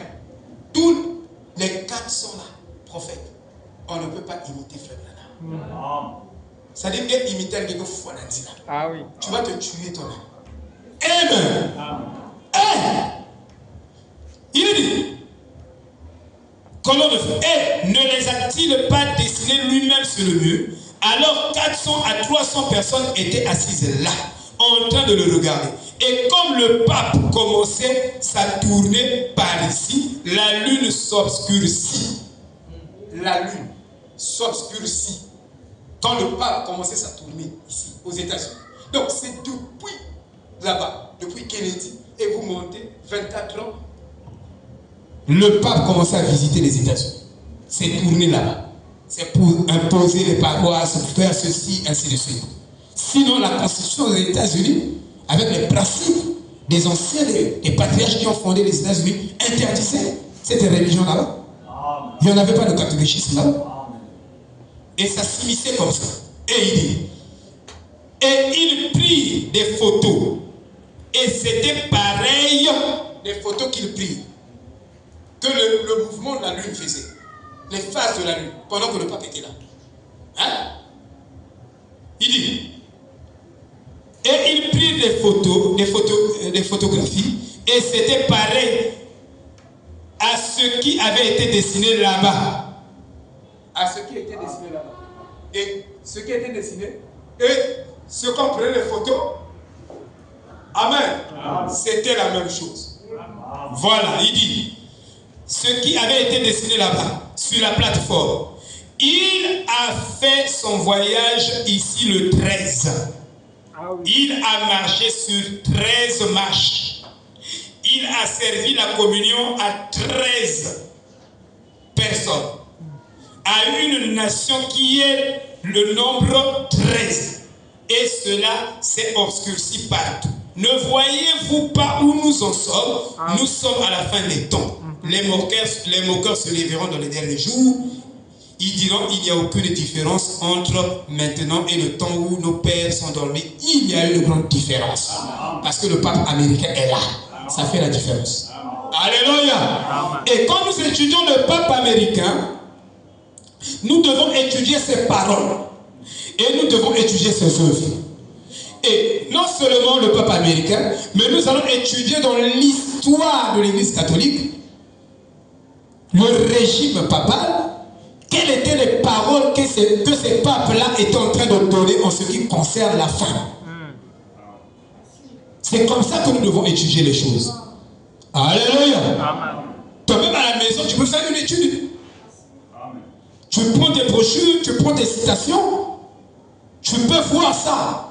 Tous les 400 là, prophètes, on ne peut pas imiter Frère Branham. Ça dit que imiter quelque fois. Ah oui. Tu vas te tuer toi-même. Amen. Amen. Il dit, colonne de feu, et ne les a-t-il pas dessinés lui-même sur le mur? Alors 400 à 300 personnes étaient assises là, en train de le regarder. Et comme le pape commençait sa tournée par ici, la lune s'obscurcit. La lune s'obscurcit. Quand le pape commençait sa tournée ici, aux États-Unis. Donc c'est depuis là-bas, depuis Kennedy, et vous montez 24 ans, le pape commençait à visiter les États-Unis. C'est tourné là-bas. c'est pour imposer les paroisses, pour faire ceci, ainsi de suite. Sinon, la Constitution des États-Unis, avec les principes des anciens, des patriarches qui ont fondé les États-Unis, interdisait cette religion là-bas. Il n'y en avait pas de catholicisme là-bas. Et ça s'immisçait comme ça. Et il dit, et il prit des photos. Et c'était pareil des photos qu'il prit que le mouvement de la lune faisait. Les phases de la lune, pendant que le pape était là. Hein? Il dit, et il prit des photographies, et c'était pareil à ce qui avait été dessiné là-bas. À ce qui était dessiné là-bas. Et ce qui était dessiné, et ce qu'on prenait les photos, amen, c'était la même chose. Voilà, il dit, ce qui avait été dessiné là-bas, sur la plateforme, il a fait son voyage ici le 13. Il a marché sur 13 marches. Il a servi la communion à 13 personnes. À une nation qui est le nombre 13. Et cela s'est obscurci partout. Ne voyez-vous pas où nous en sommes? Nous sommes à la fin des temps. Les moqueurs se lèveront dans les derniers jours. Ils diront qu'il n'y a aucune différence entre maintenant et le temps où nos pères sont dormis. Il y a une grande différence. Parce que le pape américain est là. Ça fait la différence. Alléluia. Et quand nous étudions le pape américain, nous devons étudier ses paroles. Et nous devons étudier ses œuvres. Et non seulement le pape américain, mais nous allons étudier dans l'histoire de l'Église catholique le régime papal. Quelles étaient les paroles que ces papes-là étaient en train de donner en ce qui concerne la femme? C'est comme ça que nous devons étudier les choses. Alléluia. Toi-même à la maison, tu peux faire une étude. Tu prends des brochures, tu prends des citations. Tu peux voir ça.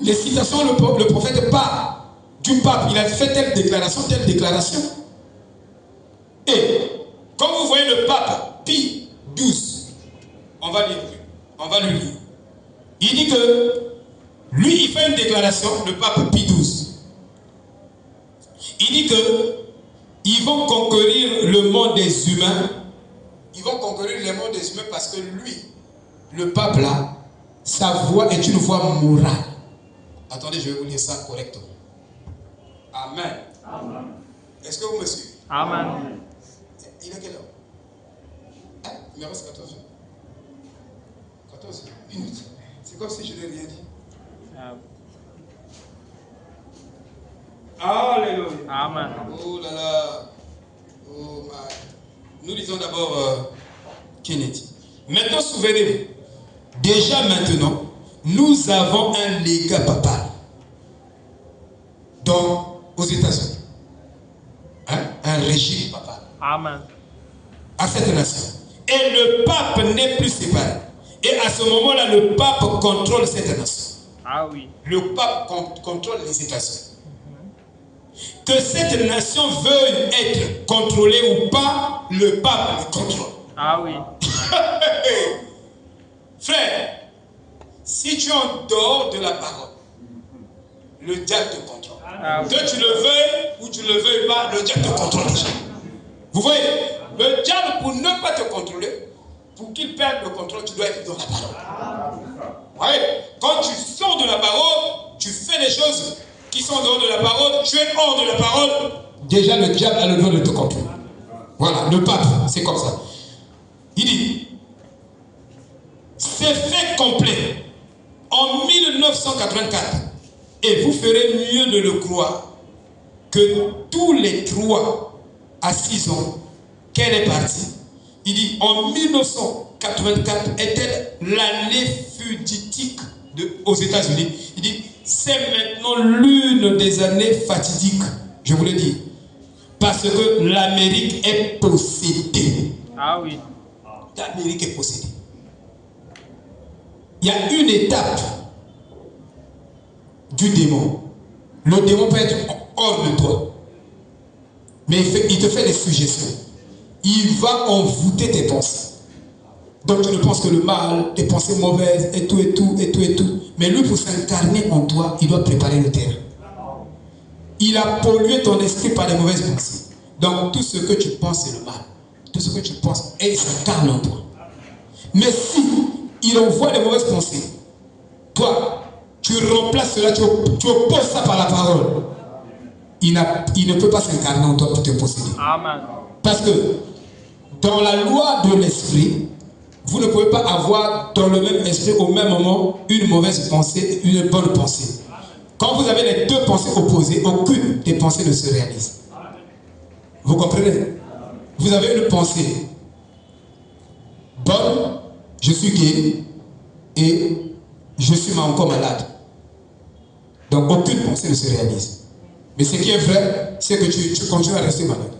Les citations, le prophète parle du pape. Il a fait telle déclaration, telle déclaration. Et comme vous voyez le pape Pie XII, on va le lire. Il dit que lui, il fait une déclaration, le pape Pie XII. Il dit que ils vont conquérir le monde des humains. Ils vont conquérir le monde des humains parce que lui, le pape là, sa voix est une voix morale. Attendez, je vais vous lire ça correctement. Amen. Amen. Est-ce que vous me suivez? Amen. Il est quelle heure? Il me reste 14 heures. 14 minutes. C'est comme si je n'ai rien dit. Alléluia. Amen. Oh là là. Oh my. Nous lisons d'abord Kennedy. Maintenant, souvenez-vous. Déjà maintenant, nous avons un légat papal aux États-Unis. Hein? Un régime papal. Amen. À cette nation. Et le pape n'est plus séparé. Et à ce moment-là, le pape contrôle cette nation. Ah oui. Le pape contrôle les États-Unis. Que cette nation veuille être contrôlée ou pas, le pape le contrôle. Ah oui. Frère, si tu es en dehors de la parole, le diable te contrôle. Ah oui. Que tu le veuilles ou tu ne le veuilles pas, le diable te contrôle déjà. Vous voyez, le diable, pour ne pas te contrôler, pour qu'il perde le contrôle, tu dois être dans la parole. Vous voyez, quand tu sors de la parole, tu fais des choses qui sont dehors de la parole, tu es hors de la parole, déjà le diable a le droit de te contrôler. Voilà, le pape, c'est comme ça. Il dit, c'est fait complet en 1984, et vous ferez mieux de le croire, que tous les 3 à 6 ans qu'elle est partie. Il dit, en 1984 était l'année fatidique aux États-Unis. Il dit, c'est maintenant l'une des années fatidiques, je vous le dis, parce que l'Amérique est possédée. Ah oui. L'Amérique est possédée. Il y a une étape du démon. Le démon peut être hors de toi, mais il te fait des suggestions. Il va envoûter tes pensées. Donc tu ne penses que le mal, des pensées mauvaises, et tout, et tout, et tout, et tout. Mais lui, pour s'incarner en toi, il doit préparer le terrain. Il a pollué ton esprit par les mauvaises pensées. Donc tout ce que tu penses, c'est le mal. Tout ce que tu penses, et il s'incarne en toi. Mais si il envoie les mauvaises pensées, toi, tu remplaces cela, tu opposes ça par la parole. Il ne peut pas s'incarner en toi pour te posséder. Amen. Parce que dans la loi de l'esprit, vous ne pouvez pas avoir dans le même esprit au même moment une mauvaise pensée, une bonne pensée. Quand vous avez les deux pensées opposées, aucune des pensées ne se réalise. Vous comprenez? Vous avez une pensée bonne, je suis guéri, et je suis encore malade. Donc aucune pensée ne se réalise. Mais ce qui est vrai, c'est que tu continues à rester malade.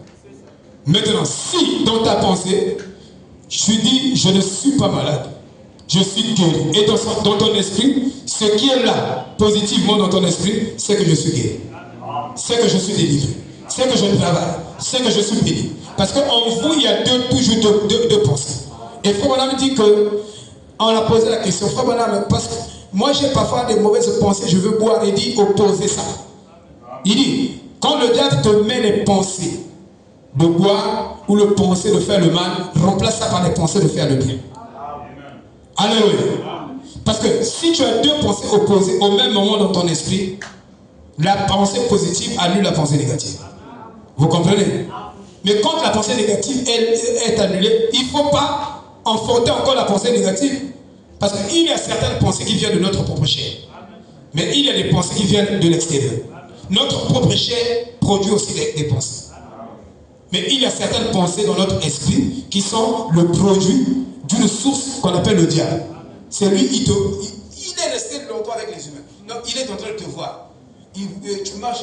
Maintenant, si dans ta pensée, tu dis, je ne suis pas malade, je suis guéri. Et dans ton esprit, ce qui est là, positivement dans ton esprit, c'est que je suis guéri. C'est que je suis délivré. C'est que je travaille. C'est que je suis béni. Parce qu'en vous, il y a toujours deux pensées. Et Frère Branham dit que, on a posé la question, Frère Branham, parce que moi j'ai parfois des mauvaises pensées, je veux boire, et dit, opposez ça. Il dit, quand le diable te met les pensées de boire ou le pensée de faire le mal, remplace ça par les pensées de faire le bien. Alléluia. Parce que si tu as deux pensées opposées au même moment dans ton esprit, la pensée positive annule la pensée négative. Vous comprenez? Mais quand la pensée négative est annulée, il ne faut pas enfanter encore la pensée négative. Parce qu'il y a certaines pensées qui viennent de notre propre chair. Mais il y a des pensées qui viennent de l'extérieur. Notre propre chair produit aussi des pensées. Mais il y a certaines pensées dans notre esprit qui sont le produit d'une source qu'on appelle le diable. C'est lui, il est resté longtemps avec les humains. Donc il est en train de te voir. Tu marches,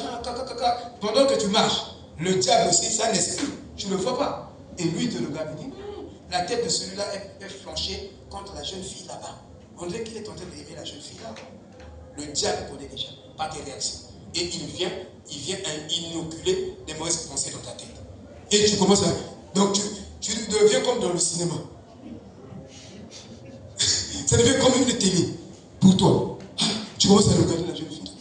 pendant que tu marches, le diable aussi, c'est un esprit. Tu ne le vois pas. Et lui, il te regarde et dit, la tête de celui-là est flanchée contre la jeune fille là-bas. On dirait qu'il est en train d'aimer la jeune fille là. Le diable connaît déjà, pas tes réactions. Et il vient inoculer des mauvaises pensées dans ta tête. Et tu commences à... Donc tu deviens comme dans le cinéma. Ça devient comme une télé pour toi. Tu commences à regarder la jeune fille.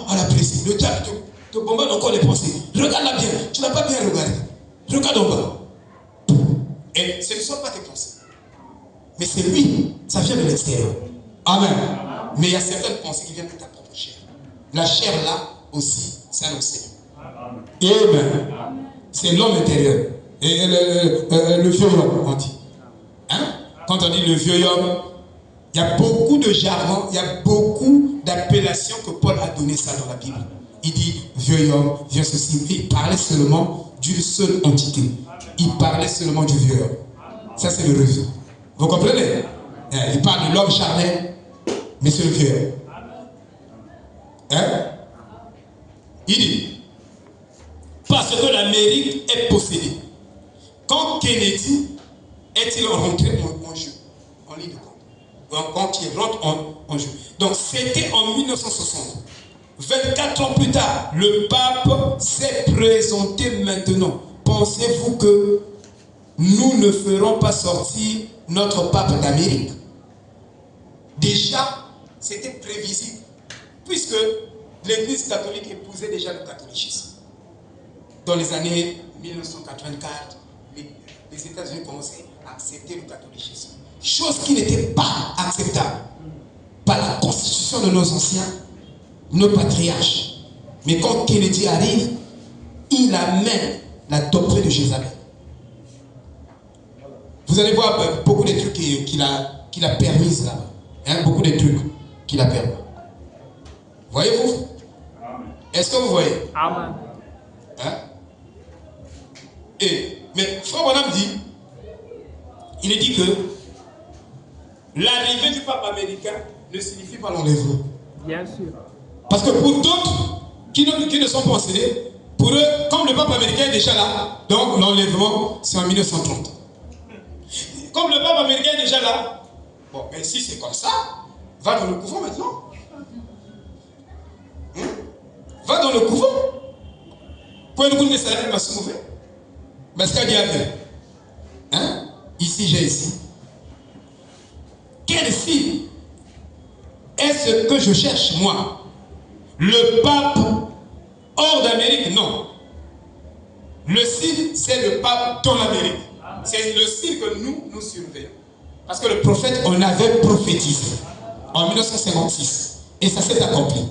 À la presse. Le diable te bombarde encore les pensées. Regarde-la bien. Tu n'as pas bien regardé. Regarde en bas. Et ce ne sont pas tes pensées. Mais c'est lui. Ça vient de l'extérieur. Amen. Mais il y a certaines pensées qui viennent de ta propre chair. La chair là aussi, c'est un océan. Amen. C'est l'homme intérieur. Et le vieux homme, on dit. Hein? Quand on dit le vieux homme, il y a beaucoup de jargon, il y a beaucoup d'appellations que Paul a donné ça dans la Bible. Il dit vieux homme, vieux ceci. Il parlait seulement d'une seule entité. Il parlait seulement du vieux homme. Ça, c'est le réseau. Vous comprenez? Il parle de l'homme charnel, mais c'est le vieux homme. Hein? Il dit, parce que l'Amérique est possédée. Quand Kennedy est-il rentré en jeu, en ligne de compte, quand il rentre en jeu. Donc c'était en 1960. 24 ans plus tard, le pape s'est présenté maintenant. Pensez-vous que nous ne ferons pas sortir notre pape d'Amérique? Déjà, c'était prévisible, puisque l'Église catholique épousait déjà le catholicisme. Dans les années 1984, les États-Unis commençaient à accepter le catholicisme. Chose qui n'était pas acceptable par la constitution de nos anciens, nos patriarches. Mais quand Kennedy arrive, il amène la doctrine de Jézabel. Vous allez voir beaucoup de trucs qu'il a permis là. Hein, beaucoup de trucs qu'il a permis. Voyez-vous? Est-ce que vous voyez? Amen. Hein? Mais Frère Branham dit, il est dit que l'arrivée du pape américain ne signifie pas l'enlèvement. Bien sûr. Parce que pour d'autres qui ne sont pas enseignés, pour eux, comme le pape américain est déjà là, donc l'enlèvement, c'est en 1930. Comme le pape américain est déjà là, bon, mais si c'est comme ça, va dans le couvent maintenant. Va dans le couvent. Pour une route de salaire, il m'a soulevé. Parce qu'il y avait. Hein? Ici, j'ai ici. ce que je cherche, moi? Le pape hors d'Amérique? Non. Le signe, c'est le pape dans l'Amérique. C'est le signe que nous surveillons. Parce que le prophète, on avait prophétisé en 1956. Et ça s'est accompli.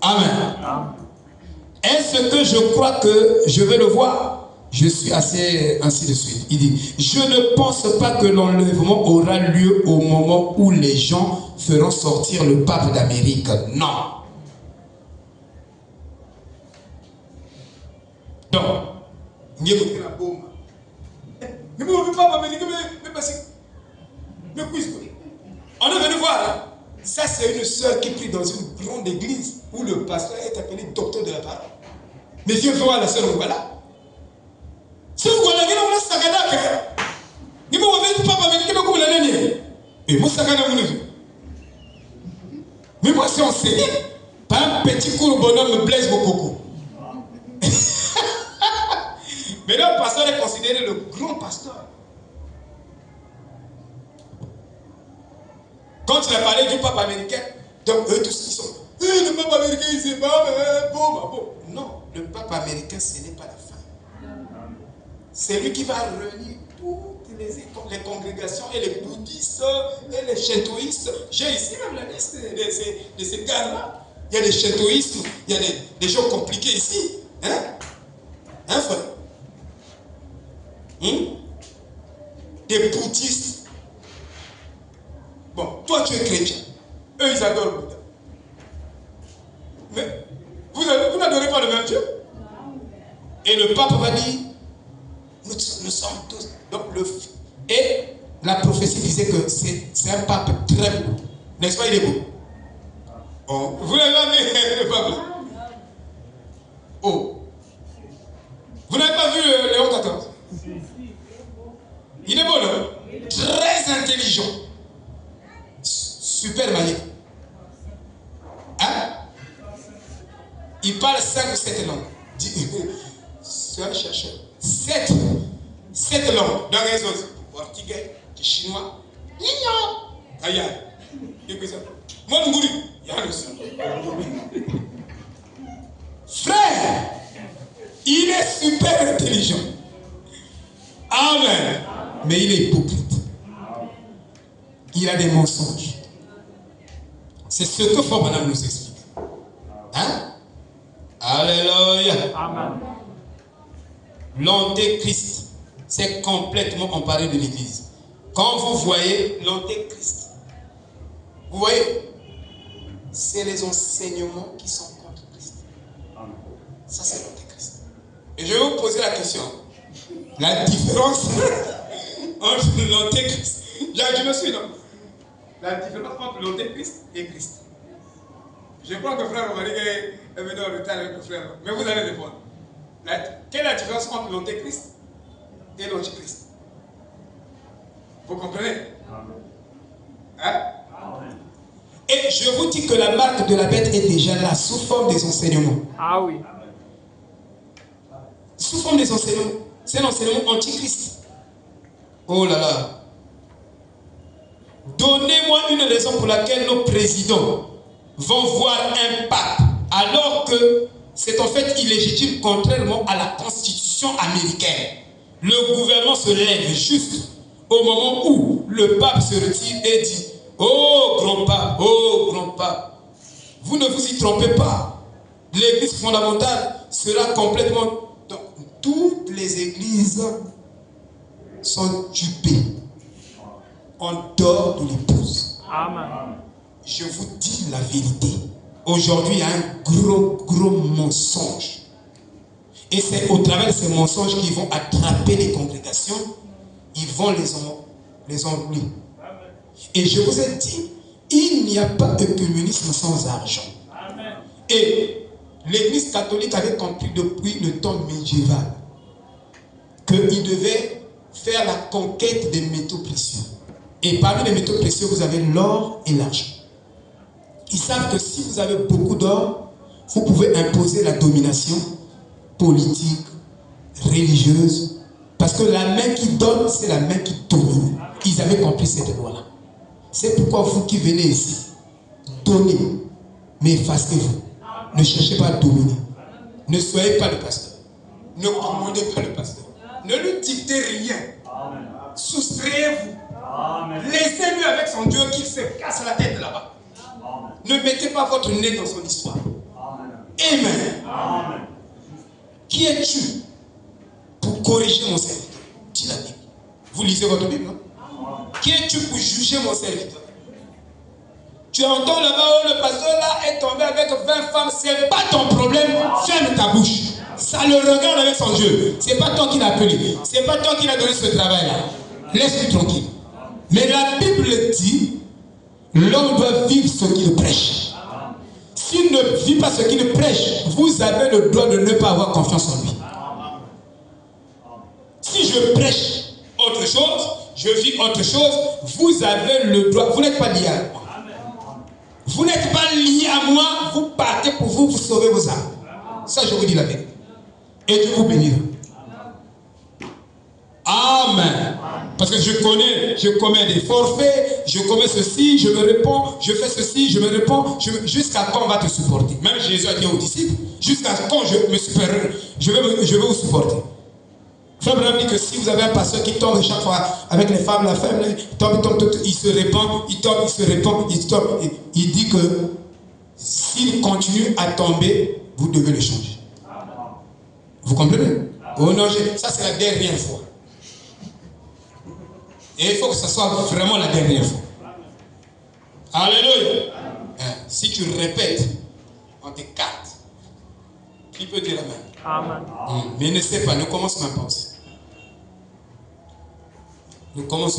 Amen. Est-ce que je crois que je vais le voir? Je suis assez ainsi de suite. Il dit, je ne pense pas que l'enlèvement aura lieu au moment où les gens feront sortir le pape d'Amérique. Non. Donc, on est venu voir là. Ça, c'est une sœur qui prie dans une grande église où le pasteur est appelé docteur de la parole. Mais viens voir la sœur, voilà. Si vous voyez, on a sagada. Ni vous avez pas américain, mais comment la ligne? Et moi, sagada, mais moi, c'est enseigné. Pas un petit cours bonhomme me blesse beaucoup. Mais là, le pasteur est considéré le grand pasteur. Quand il a parlé du pape américain, donc eux tous ils sont, le pape américain il sait pas, bon. Non, le pape américain ce n'est pas la fin. C'est lui qui va réunir toutes les congrégations et les bouddhistes et les shintoïstes. J'ai ici même la liste de ces gars-là. Il y a des shintoïstes, il y a des gens compliqués ici. Hein frère? Des bouddhistes. Bon, toi tu es chrétien. Eux ils adorent le Bouddha. Mais vous n'adorez pas le même Dieu. Et le pape va dire, nous sommes tous. Donc et la prophétie disait que c'est un pape très beau. N'est-ce pas, il est beau? Oh. Vous n'avez pas vu le pape là? Oh. Vous n'avez pas vu Léon XIV? Il est beau, non? Très intelligent. Super manière. Hein? Il parle 5 ou 7 langues. C'est un chercheur. 7 langues. Dans les autres. Portugais, chinois. Nignon. Aïe. Il y ça. Mongouli. Il y a le son. Frère, il est super intelligent. Amen. Mais il est hypocrite. Il a des mensonges. C'est ce que Frère Branham nous explique. Hein? Alléluia. Amen. L'antéchrist s'est complètement emparé de l'église. Quand vous voyez l'antéchrist, vous voyez, c'est les enseignements qui sont contre Christ. Ça, c'est l'antéchrist. Et je vais vous poser la question. La différence entre l'antéchrist. Je me suis, non? La différence entre l'antéchrist et Christ. Je crois que frère Romaric est venu en retard avec le frère. Mais vous allez répondre. Quelle est la différence entre l'antéchrist et l'antichrist? Vous comprenez? Hein? Et je vous dis que la marque de la bête est déjà là, sous forme des enseignements. Ah oui. Sous forme des enseignements. C'est l'enseignement antichrist. Oh là là. Donnez-moi une raison pour laquelle nos présidents vont voir un pape alors que c'est en fait illégitime contrairement à la constitution américaine. Le gouvernement se lève juste au moment où le pape se retire et dit « Oh grand pape, vous ne vous y trompez pas. L'église fondamentale sera complètement... » Donc, toutes les églises sont dupées. On dort de l'épouse. Amen. Je vous dis la vérité. Aujourd'hui, il y a un gros mensonge. Et c'est au travers de ces mensonges qu'ils vont attraper les congrégations. Ils vont les enrouler. Et je vous ai dit, il n'y a pas de communisme sans argent. Amen. Et l'Église catholique avait compris depuis le temps médiéval qu'il devait faire la conquête des métaux précieux. Et parmi les métaux précieux, vous avez l'or et l'argent. Ils savent que si vous avez beaucoup d'or, vous pouvez imposer la domination politique, religieuse. Parce que la main qui donne, c'est la main qui domine. Ils avaient compris cette loi-là. C'est pourquoi vous qui venez ici, donnez, mais effacez-vous. Ne cherchez pas à dominer. Ne soyez pas le pasteur. Ne commandez pas le pasteur. Ne lui dictez rien. Soustrayez-vous. Laissez-lui avec son Dieu qu'il se casse la tête là-bas. Ne mettez pas votre nez dans son histoire. Amen. Qui es-tu pour corriger mon serviteur? Dit la Bible. Vous lisez votre Bible, non? Qui es-tu pour juger mon serviteur? Tu entends là-bas, oh, le pasteur là est tombé avec 20 femmes, c'est pas ton problème, ferme ta bouche. Ça le regarde avec son Dieu. C'est pas toi qui l'as appelé, c'est pas toi qui l'as donné ce travail-là. Laisse-lui tranquille. Mais la Bible dit, l'homme doit vivre ce qu'il prêche. S'il ne vit pas ce qu'il prêche, vous avez le droit de ne pas avoir confiance en lui. Si je prêche autre chose, je vis autre chose, vous avez le droit, vous n'êtes pas lié à moi. Vous n'êtes pas lié à moi, vous partez pour vous, vous sauvez vos âmes. Ça, je vous dis la vérité. Et Dieu vous bénira. Amen. Parce que je commets des forfaits, je commets ceci, je me réponds, je fais ceci, je me réponds. Jusqu'à quand on va te supporter? Même Jésus a dit aux disciples, jusqu'à quand je vais vous supporter. Frère Branham dit que si vous avez un pasteur qui tombe chaque fois avec les femmes, la femme, il tombe, il se répand, il tombe, il se répand, il tombe. Il dit que s'il continue à tomber, vous devez le changer. Vous comprenez? Oh non, ça c'est la dernière fois. Et il faut que ce soit vraiment la dernière fois. Alléluia. Si tu répètes, on t'écarte. Qui peut dire amen? Amen. Mais ne sais pas, ne commence même pas aussi. Ne commence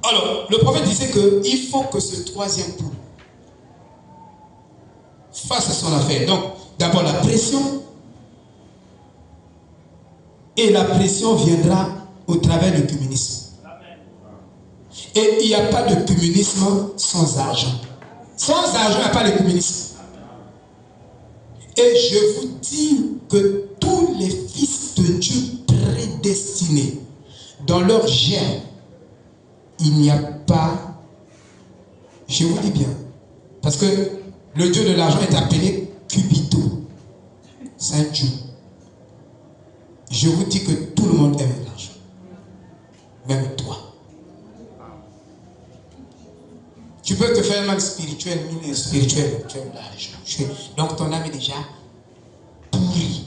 pas. Alors, le prophète disait qu'il faut que ce troisième pouls fasse son affaire. Donc, d'abord la pression. Et la pression viendra au travers du communisme. Et il n'y a pas de communisme sans argent. Sans argent, il n'y a pas de communisme. Et je vous dis que tous les fils de Dieu prédestinés, dans leur germe, il n'y a pas, je vous dis bien, parce que le Dieu de l'argent est appelé Cupito. C'est un Dieu. Je vous dis que tout le monde aime l'argent. Même toi. Tu peux te faire un mal spirituel, mine spirituel, tu aimes l'argent. Donc ton âme est déjà pourrie,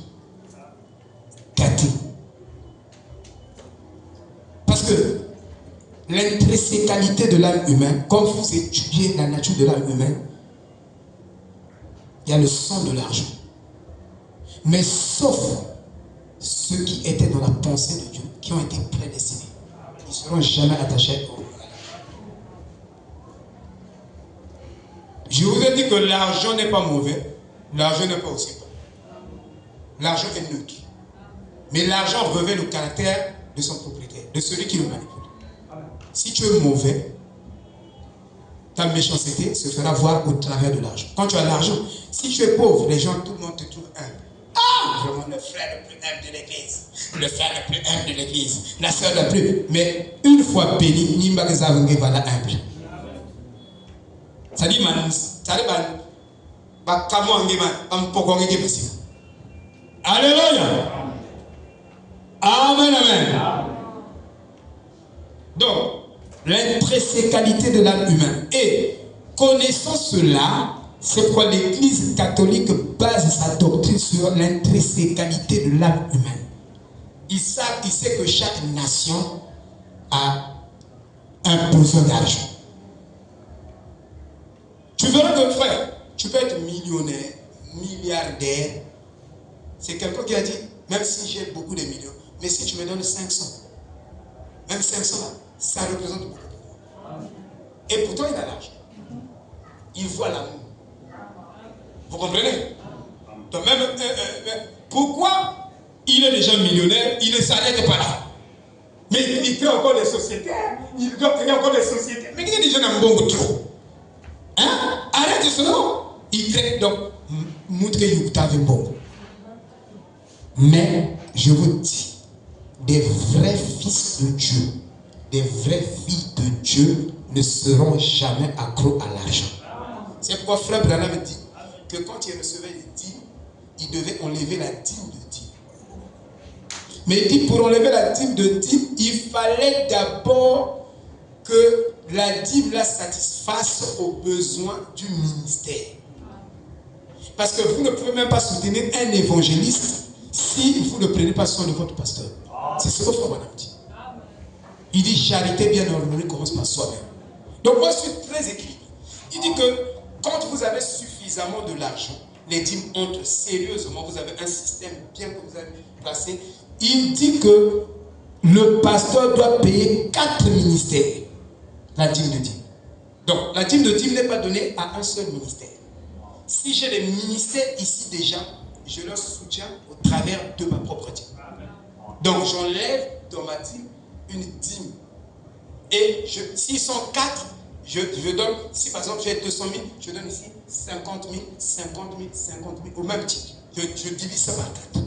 gâtée. Parce que l'intrinsécalité de l'âme humaine, comme vous étudiez la nature de l'âme humaine, il y a le sang de l'argent. Mais sauf ceux qui étaient dans la pensée de Dieu, qui ont été prédestinés, ils ne seront jamais attachés au. Je vous ai dit que l'argent n'est pas mauvais, l'argent n'est pas aussi bon. L'argent est neutre. Mais l'argent revêt le caractère de son propriétaire, de celui qui le manipule. Si tu es mauvais, ta méchanceté se fera voir au travers de l'argent. Quand tu as l'argent, si tu es pauvre, les gens, tout le monde te trouve humble. Ah, vraiment le frère le plus humble de l'église. Le frère le plus humble de l'église. La sœur la plus. Mais une fois béni, Nimba Gezavenge va la humble. Ça dit, alléluia. Amen, amen. Donc, l'intrinsécalité de l'âme humaine. Et connaissant cela, c'est pourquoi l'Église catholique base sa doctrine sur l'intrinsécalité de l'âme humaine. Il sait que chaque nation a un besoin d'argent. Tu verras que, frère, tu peux être millionnaire, milliardaire. C'est quelqu'un qui a dit, même si j'ai beaucoup de millions, mais si tu me donnes 500, même 500 là, ça représente beaucoup pour moi. Et pourtant, il a l'argent. Il voit l'amour. Vous comprenez? Donc même, pourquoi il est déjà millionnaire, il ne s'arrête pas là. Mais il crée encore des sociétés. Il crée encore des sociétés. Mais il est déjà dans le bon trop. Hein? Arrête cela. Il crée donc montre que tu avais bon. Mais je vous dis, des vrais fils de Dieu des vraies filles de Dieu ne seront jamais accros à l'argent. C'est pourquoi Frère Branham dit que quand il recevait les dîmes, il devait enlever la dîme de dîme. Mais il dit pour enlever la dîme de dîme, il fallait d'abord que la dîme la satisfasse aux besoins du ministère. Parce que vous ne pouvez même pas soutenir un évangéliste si vous ne prenez pas soin de votre pasteur. C'est ce que Frère Branham dit. Il dit charité bien ordonnée commence par soi-même. Donc moi je suis très équilibré. Il dit que quand vous avez suffisamment de l'argent, les dîmes entrent sérieusement, vous avez un système bien que vous avez placé. Il dit que le pasteur doit payer 4 ministères la dîme de dîme. Donc la dîme de dîme n'est pas donnée à un seul ministère. Si j'ai des ministères ici déjà, je leur soutiens au travers de ma propre dîme. Donc j'enlève dans ma dîme une dîme. Et s'ils sont 4, je donne, si par exemple j'ai 200 000, je donne ici 50 000, 50 000, 50 000, au même titre. Je divise ça par 4.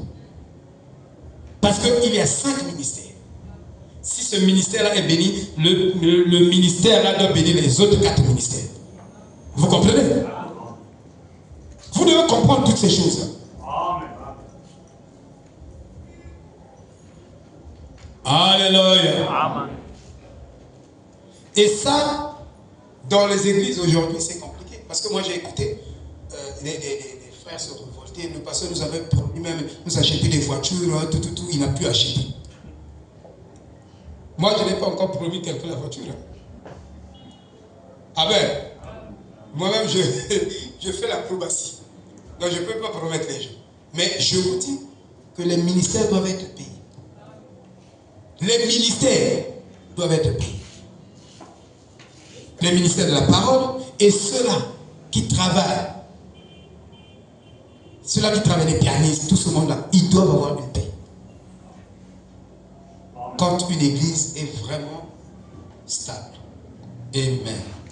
Parce qu'il y a 5 ministères. Si ce ministère-là est béni, le ministère-là doit bénir les autres 4 ministères. Vous comprenez? Vous devez comprendre toutes ces choses-là. Alléluia. Amen. Et ça, dans les églises aujourd'hui, c'est compliqué. Parce que moi, j'ai écouté les frères se révolter. Le pasteur nous avait promis même nous acheter des voitures, tout, il n'a plus acheté. Moi, je n'ai pas encore promis quelqu'un la voiture. Amen. Moi-même, je fais l'acrobatie. Donc, je ne peux pas promettre les gens. Mais je vous dis que les ministères doivent être payés. Les ministères doivent être payés. Les ministères de la parole et ceux-là qui travaillent. Ceux-là qui travaillent, les pianistes, tout ce monde-là, ils doivent avoir une paix. Quand une église est vraiment stable. Amen.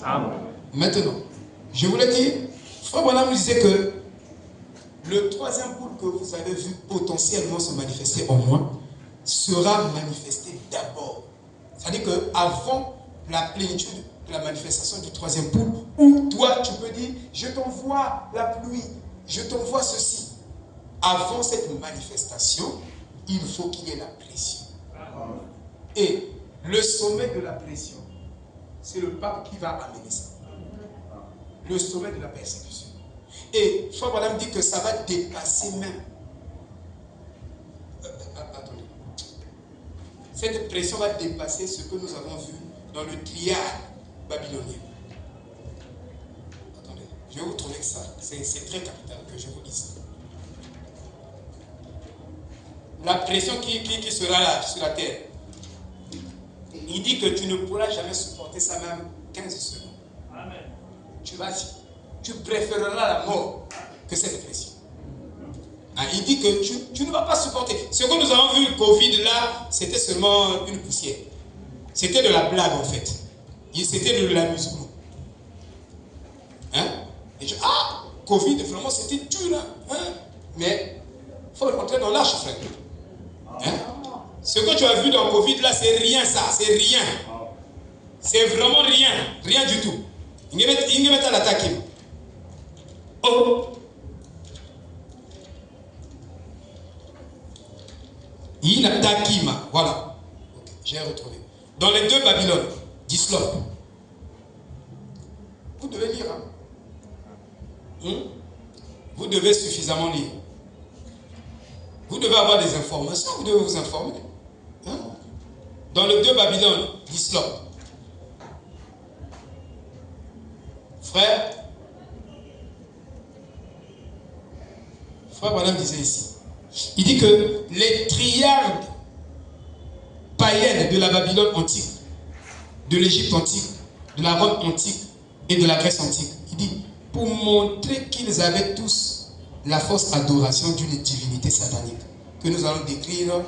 Amen. Maintenant, je voulais dire, Frère Branham nous disait que le troisième boule que vous avez vu potentiellement se manifester en moi sera manifesté d'abord. C'est-à-dire qu'avant la plénitude de la manifestation du troisième boule, où toi tu peux dire, je t'envoie la pluie, je t'envoie ceci. Avant cette manifestation, il faut qu'il y ait la pression. Et le sommet de la pression, c'est le pape qui va amener ça. Le sommet de la persécution. Et Frère Branham dit que ça va dépasser même. Attendez. Cette pression va dépasser ce que nous avons vu dans le triade babylonien. Attendez, je vais vous trouver ça. C'est très capital que je vous dise. La pression qui sera là sur la terre. Il dit que tu ne pourras jamais supporter ça même 15 secondes. Amen. Tu préféreras la mort que cette pression. Il dit que tu ne vas pas supporter. Ce que nous avons vu, le Covid là, c'était seulement une poussière. C'était de la blague en fait. C'était de l'amusement. Covid, vraiment c'était dur là. Mais il faut rentrer dans l'arche, frère. Ce que tu as vu dans Covid là, c'est rien ça, c'est rien. C'est vraiment rien, rien du tout. Il y a l'attaque. Oh. Il a Takima, voilà. Okay, j'ai retrouvé. Dans les 2 Babylone, d'Islop. Vous devez lire. Vous devez suffisamment lire. Vous devez avoir des informations, vous devez vous informer. Dans le 2 Babylone, d'Islop. Frère Branham disait ici. Il dit que les triades païennes de la Babylone antique, de l'Égypte antique, de la Rome antique et de la Grèce antique, il dit, pour montrer qu'ils avaient tous la fausse adoration d'une divinité satanique, que nous allons décrire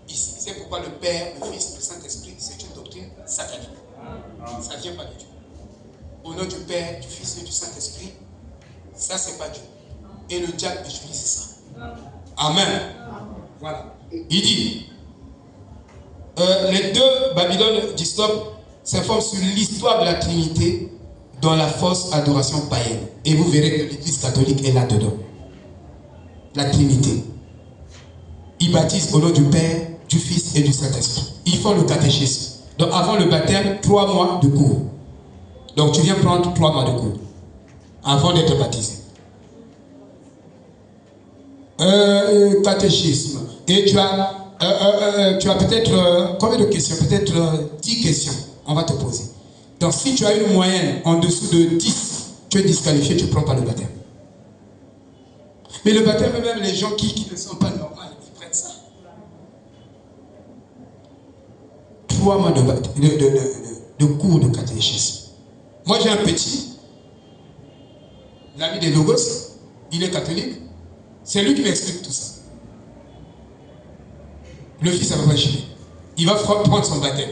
ici. C'est pourquoi le Père, le Fils, le Saint-Esprit, c'est une doctrine satanique. Ça ne vient pas de Dieu. Au nom du Père, du Fils et du Saint-Esprit, ça c'est pas Dieu. Et le diable utilise ça. Amen. Voilà. Il dit, les deux Babylone du stop s'informent sur l'histoire de la Trinité dans la fausse adoration païenne. Et vous verrez que l'Église catholique est là-dedans. La Trinité. Ils baptisent au nom du Père, du Fils et du Saint-Esprit. Ils font le catéchisme. Donc avant le baptême, 3 mois de cours. Donc tu viens prendre 3 mois de cours avant d'être baptisé. Catéchisme. Et tu as peut-être combien de questions? Peut-être 10 questions. On va te poser. Donc si tu as une moyenne en dessous de 10, tu es disqualifié, tu ne prends pas le baptême. Mais le baptême, même les gens qui ne sont pas normaux, ils prennent ça. 3 mois de cours de catéchisme. Moi j'ai un petit, l'ami des Logos, il est catholique. C'est lui qui m'explique tout ça. Le fils n'a pas gêné. Il va prendre son baptême.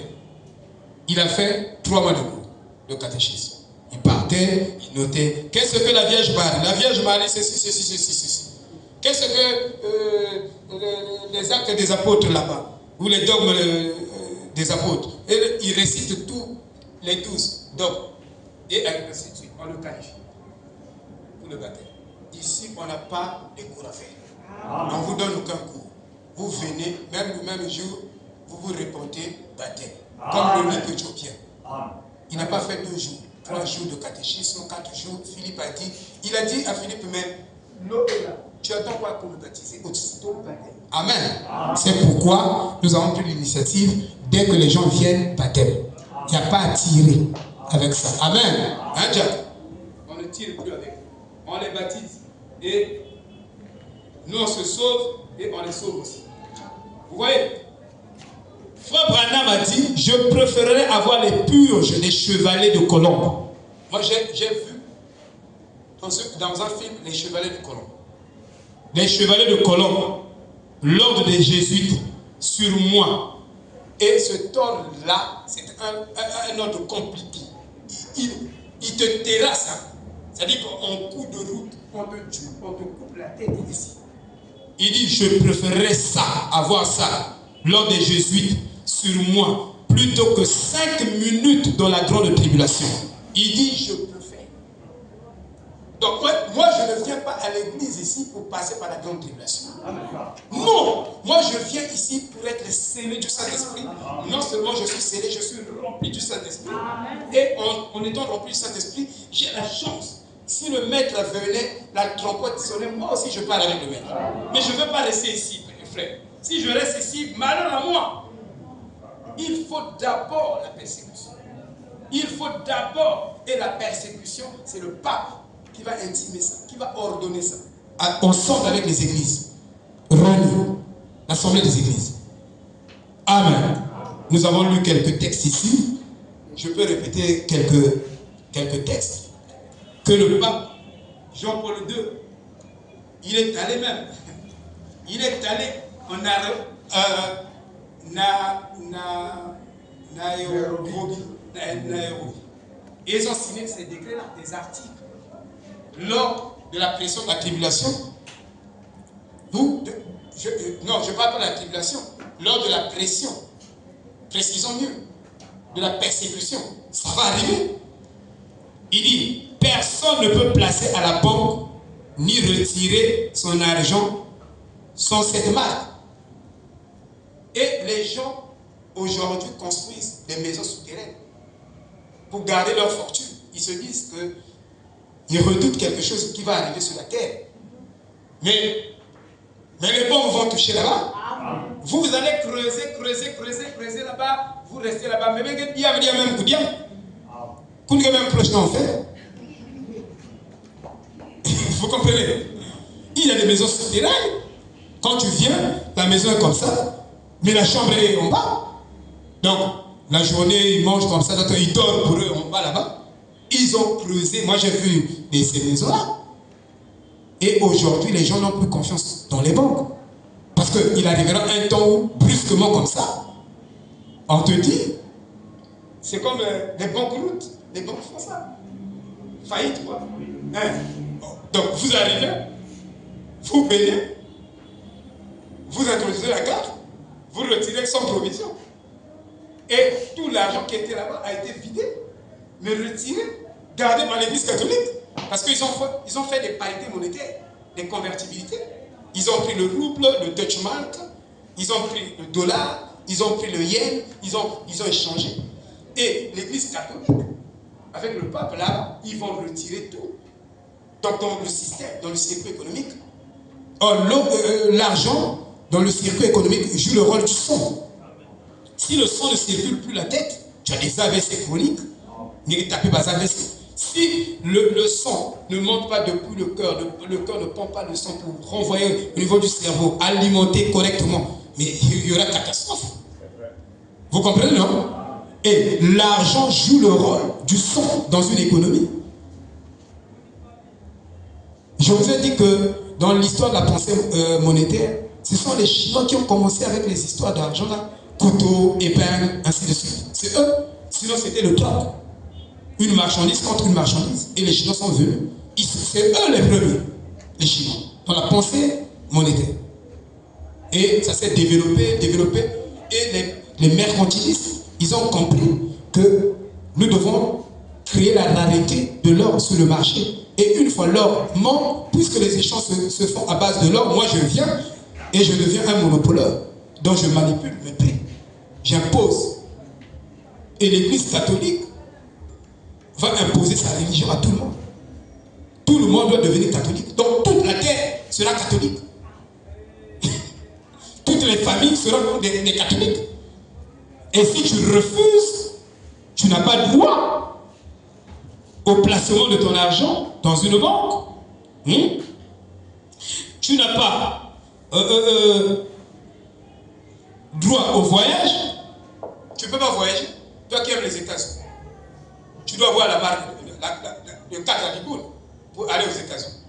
Il a fait 3 mois de cours de catéchisme. Il partait, il notait. Qu'est-ce que la Vierge Marie? La Vierge Marie, c'est ceci. Qu'est-ce que les actes des apôtres là-bas? Ou les dogmes des apôtres? Et il récite tous les 12 dogmes. Et ainsi de suite. On le qualifie pour le baptême. Ici, on n'a pas de cours à faire. On ne vous donne aucun cours. Vous venez, même le même jour, vous vous répondez baptême. Comme le livre éthiopien. Il n'a pas fait 2 jours, 3 jours de catéchisme, 4 jours. Philippe a dit, il a dit à Philippe même, tu attends quoi pour me baptiser? Amen. C'est pourquoi nous avons pris l'initiative, dès que les gens viennent, baptême. Il n'y a pas à tirer avec ça. Amen. Hein, Jack? On ne tire plus avec. On les baptise. Et nous, on se sauve et on les sauve aussi. Vous voyez? Frère Branham a dit, je préférerais avoir les purges des chevaliers de Colombe. Moi, j'ai vu dans un film les chevaliers de Colombe. Les chevaliers de Colombe, l'ordre des jésuites, sur moi. Et cet ordre-là, c'est un ordre compliqué. Il te terrasse. Hein. C'est-à-dire qu'en coup de route, on te tue, on te coupe la tête ici. Il dit, je préférerais ça, avoir ça, l'ordre des jésuites, sur moi, plutôt que 5 minutes dans la grande tribulation. Il dit, je préfère. Donc moi, je ne viens pas à l'église ici pour passer par la grande tribulation. Non, moi je viens ici pour être scellé du Saint-Esprit. Non seulement je suis scellé, je suis rempli du Saint-Esprit. Et en étant rempli du Saint-Esprit, j'ai la chance. Si le maître venait, la trompette sonnait, moi aussi je parle avec le maître. Mais je ne veux pas rester ici, frère. Si je reste ici, malheur à moi. Il faut d'abord la persécution. Il faut d'abord, et la persécution, c'est le pape qui va intimer ça, qui va ordonner ça. Ensemble avec les églises. Réunis, l'assemblée des églises. Amen. Nous avons lu quelques textes ici. Je peux répéter quelques textes. Que le pape Jean-Paul II, il est allé même. Il est allé en Nairobi. Et ils ont signé ces décrets-là, des articles. Lors de la pression de la tribulation, non, je ne parle pas de la tribulation, lors de la pression, précisons mieux, de la persécution, ça va arriver. Il dit, personne ne peut placer à la banque ni retirer son argent sans cette marque. Et les gens aujourd'hui construisent des maisons souterraines pour garder leur fortune. Ils se disent qu'ils redoutent quelque chose qui va arriver sur la terre. Mais les bombes vont toucher là-bas. Vous allez creuser là-bas. Vous restez là-bas. Mais il y a même coup d'yam. Qu'on y a même proche en fait. Vous comprenez? Il y a des maisons souterraines. Quand tu viens, la maison est comme ça. Mais la chambre est en bas. Donc, la journée, ils mangent comme ça. Ils dorment pour eux en bas là-bas. Ils ont creusé. Moi, j'ai vu ces maisons-là. Et aujourd'hui, les gens n'ont plus confiance dans les banques. Parce qu'il arrivera un temps où, brusquement comme ça, on te dit, c'est comme les banqueroutes. Les banques font ça. Faillite, quoi. Hein? Donc, vous arrivez, vous payez, vous introduisez la carte, vous retirez sans provision. Et tout l'argent qui était là-bas a été vidé, mais retiré, gardé par l'église catholique. Parce qu'ils ont fait des parités monétaires, des convertibilités. Ils ont pris le rouble, le Deutsche Mark, ils ont pris le dollar, ils ont pris le yen, ils ont échangé. Et l'église catholique, avec le pape là, ils vont retirer tout. Donc dans le système, dans le circuit économique, l'argent dans le circuit économique joue le rôle du sang. Si le sang ne circule plus la tête, tu as des AVC chroniques, si le sang ne monte pas depuis le cœur ne pompe pas le sang pour renvoyer au niveau du cerveau, alimenter correctement, mais il y aura catastrophe. Vous comprenez, non? Et l'argent joue le rôle du sang dans une économie. Je vous ai dit que dans l'histoire de la pensée monétaire, ce sont les Chinois qui ont commencé avec les histoires d'argent là, couteau, épingle, ainsi de suite. C'est eux. Sinon c'était le troc. Une marchandise contre une marchandise. Et les Chinois sont venus. C'est eux les premiers, les Chinois, dans la pensée monétaire. Et ça s'est développé. Et les mercantilistes, ils ont compris que nous devons créer la rareté de l'or sur le marché. Et une fois l'or manque, puisque les échanges se font à base de l'or, moi je viens et je deviens un monopoleur. Donc je manipule mes prix. J'impose. Et l'église catholique va imposer sa religion à tout le monde. Tout le monde doit devenir catholique. Donc toute la terre sera catholique. Toutes les familles seront des catholiques. Et si tu refuses, tu n'as pas droit au placement de ton argent dans une banque. Tu n'as pas droit au voyage. Tu ne peux pas voyager. Toi qui aimes les États-Unis, tu dois avoir la marque, le carte à Liboul pour aller aux États-Unis.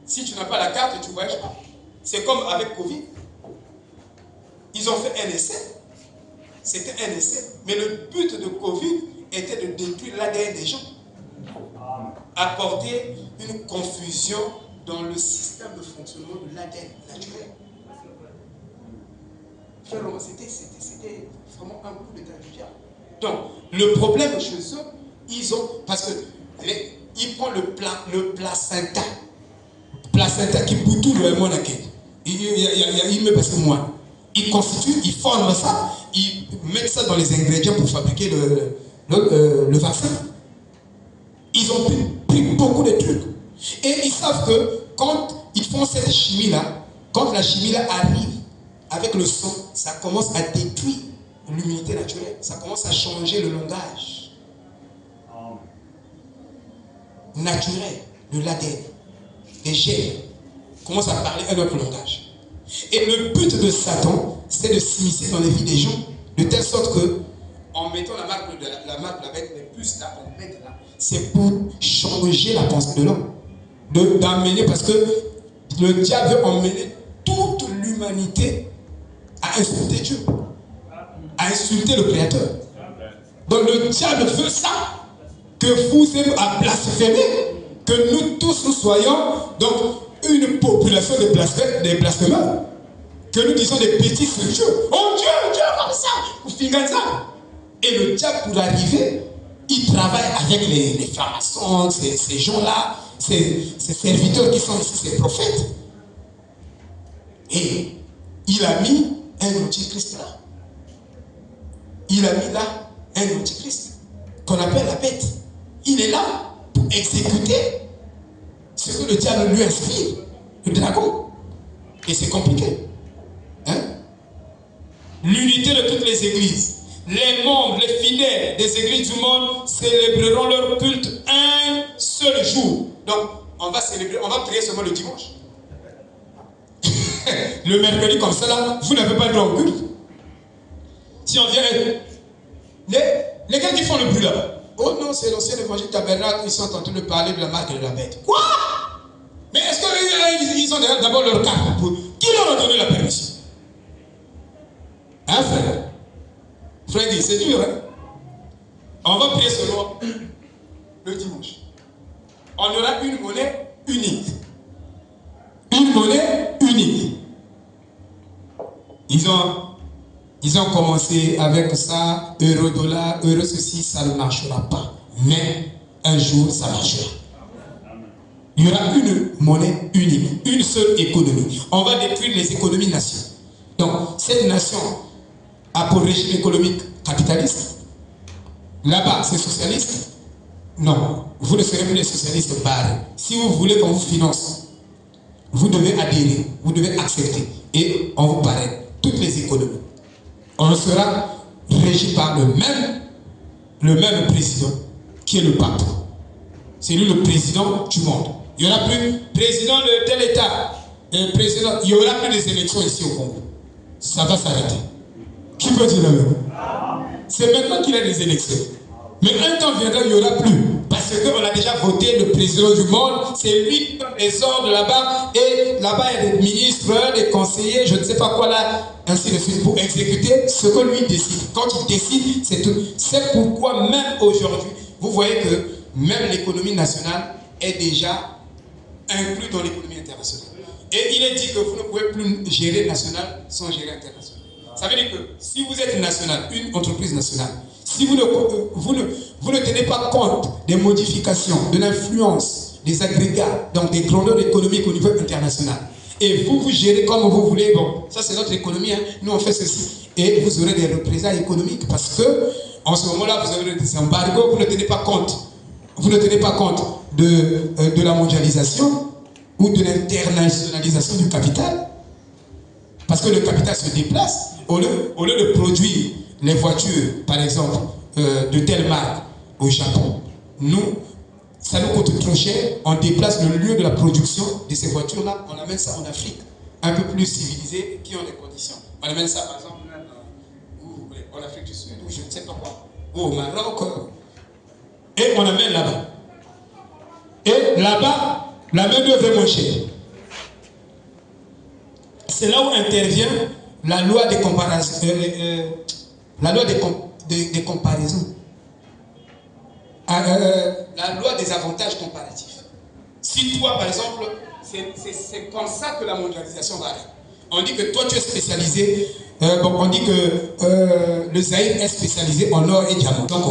Si tu n'as pas la carte, tu ne voyages pas. C'est comme avec Covid. Ils ont fait un essai. C'était un essai. Mais le but de Covid était de détruire l'ADN des gens. Apporter une confusion dans le système de fonctionnement de l'ADN naturel. C'était vraiment un coup d'état du diable. Donc, le problème chez eux, ils ont, parce que ils prennent le placenta. Placenta qui boutoule le monake. Il me passe moi. Ils constituent, ils forment ça, ils mettent ça dans les ingrédients pour fabriquer le vaccin. Ils ont pris beaucoup de trucs. Et ils savent que quand ils font cette chimie-là, quand la chimie-là arrive avec le sang, ça commence à détruire l'immunité naturelle. Ça commence à changer le langage naturel de l'ADN. Les gènes commencent à parler un autre langage. Et le but de Satan, c'est de s'immiscer dans les vies des gens, de telle sorte que, en mettant la marque de la bête, les puces là, on met là, c'est pour changer la pensée de l'homme. D'amener, parce que le diable veut emmener toute l'humanité à insulter Dieu, à insulter le Créateur. Donc le diable veut ça, que vous ayez à blasphémer, que nous tous nous soyons donc une population de blasphémeurs, que nous disons des bêtises sur Dieu. Oh Dieu, Dieu comme ça, vous fingez ça. Et le diable, pour arriver, il travaille avec les francs-maçons, ces gens-là, ces serviteurs qui sont ici, ces prophètes. Et il a mis un antichrist là. Il a mis là un antichrist qu'on appelle la bête. Il est là pour exécuter ce que le diable lui inspire, le dragon. Et c'est compliqué. Hein? L'unité de toutes les églises. Les membres, les fidèles des églises du monde célébreront leur culte un seul jour. Donc, on va célébrer, on va prier seulement le dimanche. Le mercredi comme ça, là, vous n'avez pas le droit au culte. Si on vient, lesquels qui font le bruit là-bas? Oh non, c'est l'ancien évangile tabernacle, ils sont en train de parler de la marque de la bête. Quoi? Mais est-ce qu'ils ont d'abord leur carte? Qui leur a donné la permission? Hein, frère? Frère dit, c'est dur, hein? On va prier seulement le dimanche. On aura une monnaie unique. Une monnaie unique. Ils ont Ils ont commencé avec ça, euro-dollar, euro ceci, ça ne marchera pas. Mais un jour, ça marchera. Il y aura une monnaie unique, une seule économie. On va détruire les économies nations. Donc, cette nation a pour régime économique capitaliste. Là-bas, c'est socialiste. Non, vous ne serez plus les socialistes barrés. Si vous voulez qu'on vous finance, vous devez adhérer, vous devez accepter. Et on vous paraît toutes les économies. On sera régi par le même président qui est le pape. C'est lui le président du monde. Il n'y aura plus président de tel État. Il n'y aura plus des élections ici au Congo. Ça va s'arrêter. Qui peut dire la même? C'est maintenant qu'il y a des élections. Mais un temps viendra, il n'y aura plus. Parce qu'on a déjà voté le président du monde. C'est lui qui donne les ordres là-bas. Et là-bas, il y a des ministres, des conseillers, je ne sais pas quoi là, ainsi de suite, pour exécuter ce que lui décide. Quand il décide, c'est tout. C'est pourquoi même aujourd'hui, vous voyez que même l'économie nationale est déjà inclue dans l'économie internationale. Et il est dit que vous ne pouvez plus gérer national sans gérer international. Ça veut dire que si vous êtes national, une entreprise nationale, si vous ne tenez pas compte des modifications, de l'influence, des agrégats, donc des grandeurs économiques au niveau international, et vous gérez comme vous voulez, bon, ça c'est notre économie, hein, nous on fait ceci, et vous aurez des représailles économiques parce que en ce moment-là, vous avez des embargos, vous ne tenez pas compte, de la mondialisation ou de l'internationalisation du capital, parce que le capital se déplace. Au lieu de produire les voitures, par exemple, de telle marque au Japon, ça nous coûte trop cher, on déplace le lieu de la production de ces voitures-là, on amène ça en Afrique, un peu plus civilisée, qui ont des conditions. On amène ça, par exemple, en Afrique du Sud, ou je ne sais pas quoi, ou au Maroc, et on amène là-bas. Et là-bas, la main-d'œuvre est moins chère. C'est là où intervient la loi des comparaisons. La loi des comparaisons. La loi des avantages comparatifs. Si toi, par exemple, c'est comme ça que la mondialisation va aller. On dit que toi, tu es spécialisé. On dit que le Zaïre est spécialisé en or et diamant. Donc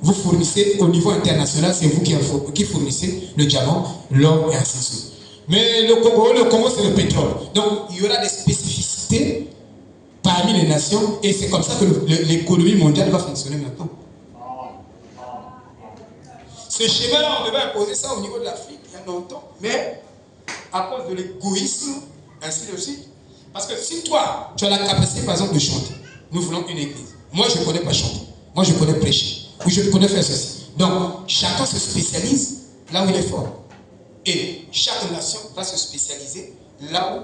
vous fournissez au niveau international, c'est vous qui fournissez le diamant, l'or et ainsi de suite. Mais le Congo c'est le pétrole. Donc il y aura des spécificités parmi les nations et c'est comme ça que l'économie mondiale va fonctionner maintenant. Ce schéma-là, on devait imposer ça au niveau de l'Afrique il y a longtemps, mais à cause de l'égoïsme, ainsi de suite. Parce que si toi, tu as la capacité par exemple de chanter, nous voulons une église. Moi, je ne connais pas chanter. Moi, je connais prêcher. Ou je connais faire ceci. Donc, chacun se spécialise là où il est fort. Et chaque nation va se spécialiser là où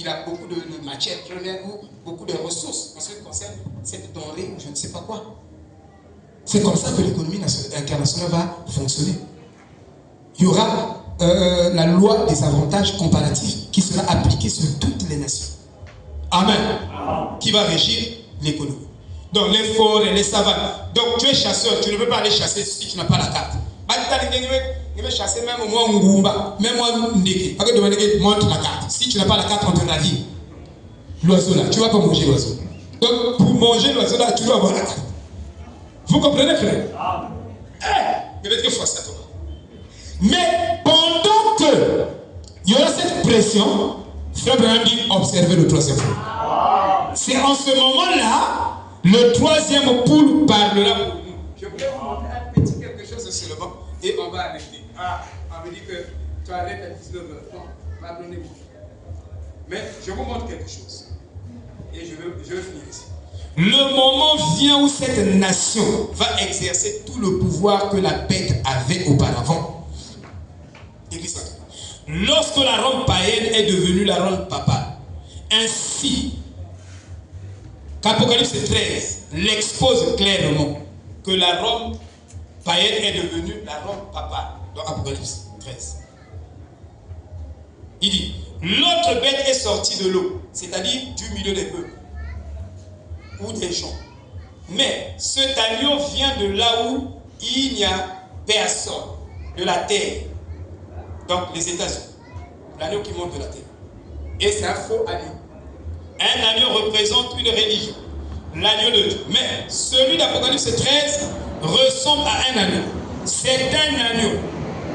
il a beaucoup de matières premières ou beaucoup de ressources en ce qui concerne cette denrée ou je ne sais pas quoi. C'est comme ça que l'économie internationale va fonctionner. Il y aura la loi des avantages comparatifs qui sera appliquée sur toutes les nations. Amen. Qui va régir l'économie. Donc les forêts, les savanes. Donc tu es chasseur, tu ne peux pas aller chasser si tu n'as pas la carte. Je vais chasser même au moins Ngumba, même moi Ndeke. Parce que demander montre la carte. Si tu n'as pas la carte, on te ravit. L'oiseau là, tu ne vas pas manger l'oiseau. Donc pour manger l'oiseau là, tu dois avoir la carte. Vous comprenez, frère? Je vais te dire ça, toi. Mais pendant que il y aura cette pression, frère Branham dit observez le troisième poule. C'est en ce moment-là, le troisième poule parlera pour nous. Je voulais vous montrer un petit quelque chose seulement et on va arrêter. On me dit que tu arrêtes à 19h. Non, pardonnez-moi. Mais je vous montre quelque chose. Et je vais finir ici. Le moment vient où cette nation va exercer tout le pouvoir que la bête avait auparavant. Écris ça. Lorsque la Rome païenne est devenue la Rome papale, ainsi qu'Apocalypse 13 l'expose clairement, que la Rome païenne est devenue la Rome papale, dans Apocalypse 13. Il dit, l'autre bête est sortie de l'eau, c'est-à-dire du milieu des peuples ou des gens. Mais cet agneau vient de là où il n'y a personne, de la terre. Donc les États-Unis, l'agneau qui monte de la terre. Et c'est un faux agneau. Un agneau représente une religion. l'agneau de Dieu. Mais celui d'Apocalypse 13 ressemble à un agneau. C'est un agneau.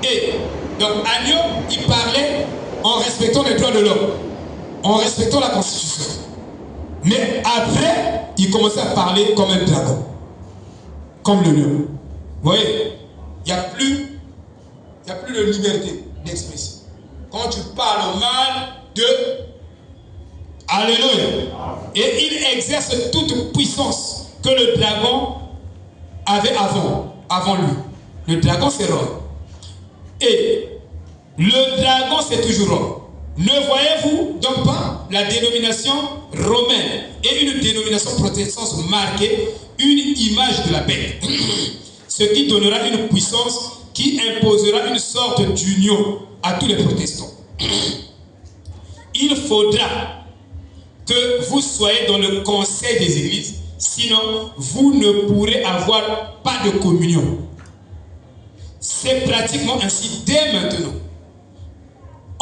Et donc agneau, il parlait en respectant les droits de l'homme, en respectant la constitution. Mais après, il commençait à parler comme un dragon, comme le lion. Vous voyez, il n'y a plus de liberté d'expression. Quand tu parles mal de... Alléluia. Et il exerce toute puissance que le dragon avait avant lui. Le dragon, c'est Rome. Et le dragon, c'est toujours Rome. Ne voyez-vous donc pas la dénomination romaine et une dénomination protestante marquée, une image de la bête, ce qui donnera une puissance qui imposera une sorte d'union à tous les protestants. Il faudra que vous soyez dans le conseil des églises, sinon vous ne pourrez avoir pas de communion. C'est pratiquement ainsi dès maintenant.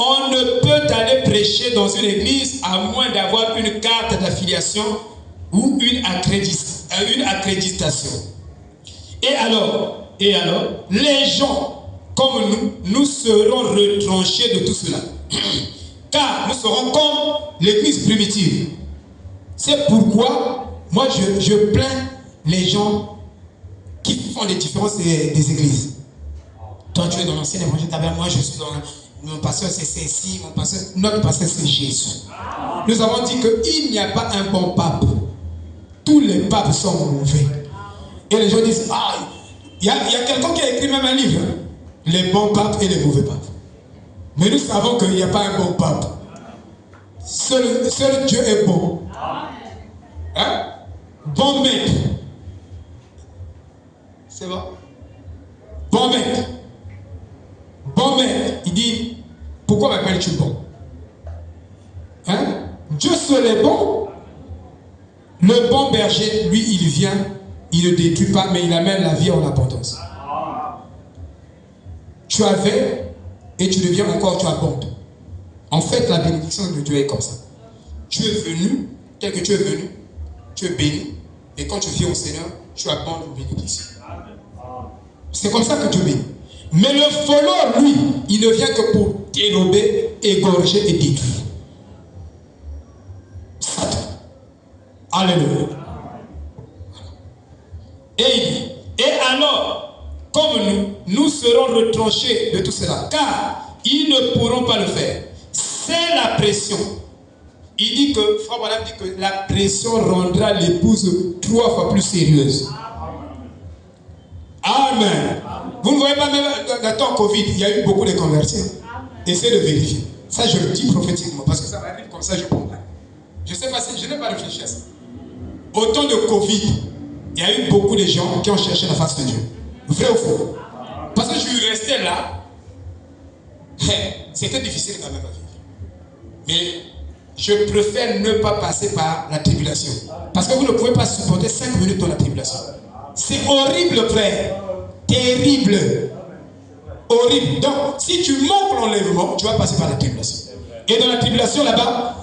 On ne peut aller prêcher dans une église à moins d'avoir une carte d'affiliation ou une accréditation. Et alors, les gens comme nous serons retranchés de tout cela. Car nous serons comme l'église primitive. C'est pourquoi moi je plains les gens qui font les différences des églises. Toi tu es dans l'ancien évangile, moi je suis dans... Mon pasteur c'est ceci, notre pasteur c'est Jésus. Nous avons dit qu'il n'y a pas un bon pape. Tous les papes sont mauvais. Et les gens disent, ah, il y a quelqu'un qui a écrit même un livre, hein? Les bons papes et les mauvais papes. Mais nous savons qu'il n'y a pas un bon pape. Seul Dieu est bon. Hein? Bon maître. C'est bon? Bon maître. Bon maître. Il dit, pourquoi m'appelles-tu bon? Hein? Dieu seul est bon. Le bon berger, lui, il vient, il ne détruit pas, mais il amène la vie en abondance. Tu avais et tu deviens encore, tu abondes. En fait, la bénédiction de Dieu est comme ça. Tu es venu, tel que tu es venu, tu es béni, et quand tu viens au Seigneur, tu abondes une bénédiction. C'est comme ça que Dieu bénit. Mais le voleur, lui, il ne vient que pour dérober, égorger et détruire. Satan. Alléluia. Et il dit, et alors, comme nous serons retranchés de tout cela, car ils ne pourront pas le faire. C'est la pression. Il dit que, Frère Branham dit que la pression rendra l'épouse 3 fois plus sérieuse. Amen. Vous ne voyez pas, même dans le temps Covid, il y a eu beaucoup de convertis. Essayez de vérifier. Ça, je le dis prophétiquement, parce que ça m'arrive comme ça, je comprends. Je sais pas si je n'ai pas réfléchi à ça. Au temps de Covid, il y a eu beaucoup de gens qui ont cherché la face de Dieu. Vrai ou faux? Parce que je suis resté là. C'était difficile quand même à vivre. Mais je préfère ne pas passer par la tribulation. Parce que vous ne pouvez pas supporter 5 minutes dans la tribulation. C'est horrible, frère. Terrible. Horrible. Donc, si tu manques l'enlèvement, tu vas passer par la tribulation. Et dans la tribulation, là-bas,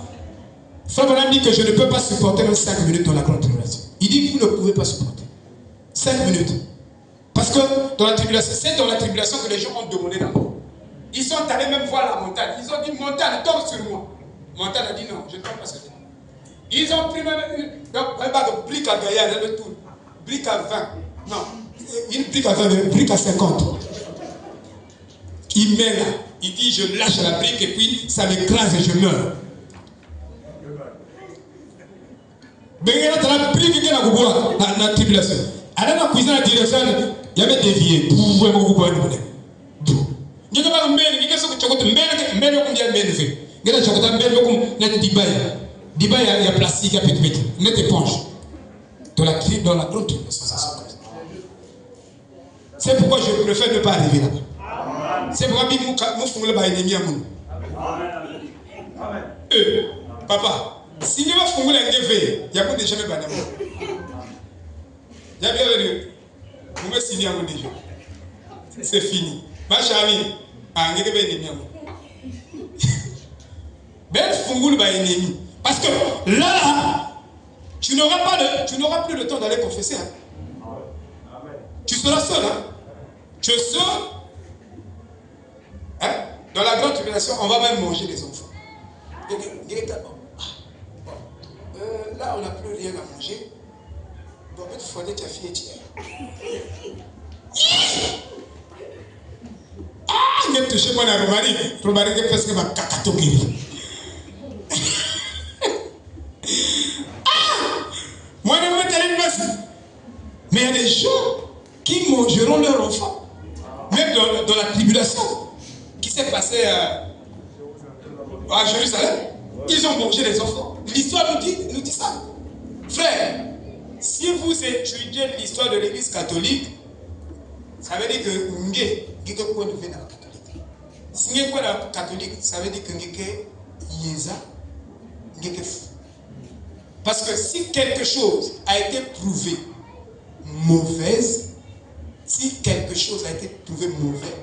Frère Branham dit que je ne peux pas supporter même 5 minutes dans la grande tribulation. Il dit que vous ne pouvez pas supporter 5 minutes. Parce que dans la tribulation, c'est dans la tribulation que les gens ont demandé la mort. Ils sont allés même voir la montagne. Ils ont dit, montagne, tombe sur moi. Montagne a dit non, je ne tombe pas sur toi. Ils ont pris même une brique à gaillard, le tour. Brique à 20. Non, une brique à 20, une brique à 50. Il met là. Il dit, je lâche la brique et puis ça m'écrase et je meurs. Mais il y a la brique qui est dans la tribulation. À la cuisine, la direction, il y avait des vieux. Il y a des plastique à pétrimètre. Il y a des éponges. Dans la grande tribulation. C'est pourquoi je préfère ne pas arriver là-bas. C'est pourquoi nous faisons le ennemi à nous. Papa. Si vous avez fait un effet, il y a pas de jamais banane. Il y a bien le vous me signez à mon déjà. C'est fini. Ma chérie, un ennemi. Ben fungul ba ennemi. Parce que là, tu n'auras plus le temps d'aller confesser. Hein. Tu seras seul. Hein. Tu es seul. Hein? Dans la grande tribulation, on va même manger les enfants. Là, on n'a plus rien à manger. Bon, il faut aller ta fille tiens. Ah, il a touché moi la Romarie. Romarie est presque ma cacatoguerie. Moi, je vais te dire, mais il y a des gens qui mangeront leurs enfants. Même dans la tribulation qui s'est passée à Jérusalem. Ils ont mangé les enfants. L'histoire nous dit ça. Frère, si vous étudiez l'histoire de l'église catholique, ça veut dire que vous êtes catholique. Si vous êtes catholique, ça veut dire que vous êtes fou. Parce que si quelque chose a été prouvé mauvaise, si quelque chose a été prouvé mauvais,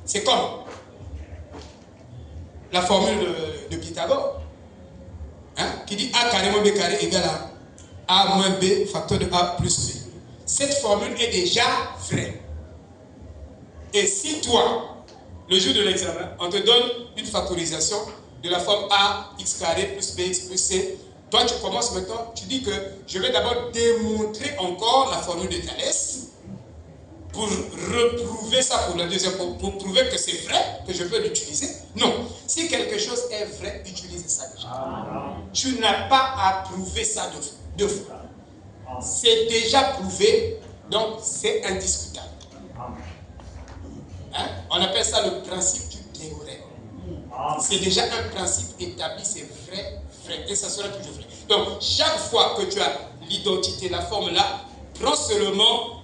c'est comme la formule de Pythagore, hein, qui dit A carré moins B carré égale à A moins B facteur de A plus B. Cette formule est déjà vraie. Et si toi, le jour de l'examen, on te donne une factorisation de la forme A x carré plus bx plus c, toi tu commences maintenant, tu dis que je vais d'abord démontrer encore la formule de Thalès pour reprouver ça pour la deuxième fois, pour prouver que c'est vrai, que je peux l'utiliser. Non, si quelque chose est vrai, utilise ça déjà. Tu n'as pas à prouver ça deux fois. C'est déjà prouvé, donc c'est indiscutable. Hein? On appelle ça le principe du théorème. C'est déjà un principe établi, c'est vrai, et ça sera toujours vrai. Donc, chaque fois que tu as l'identité, la forme là, prends seulement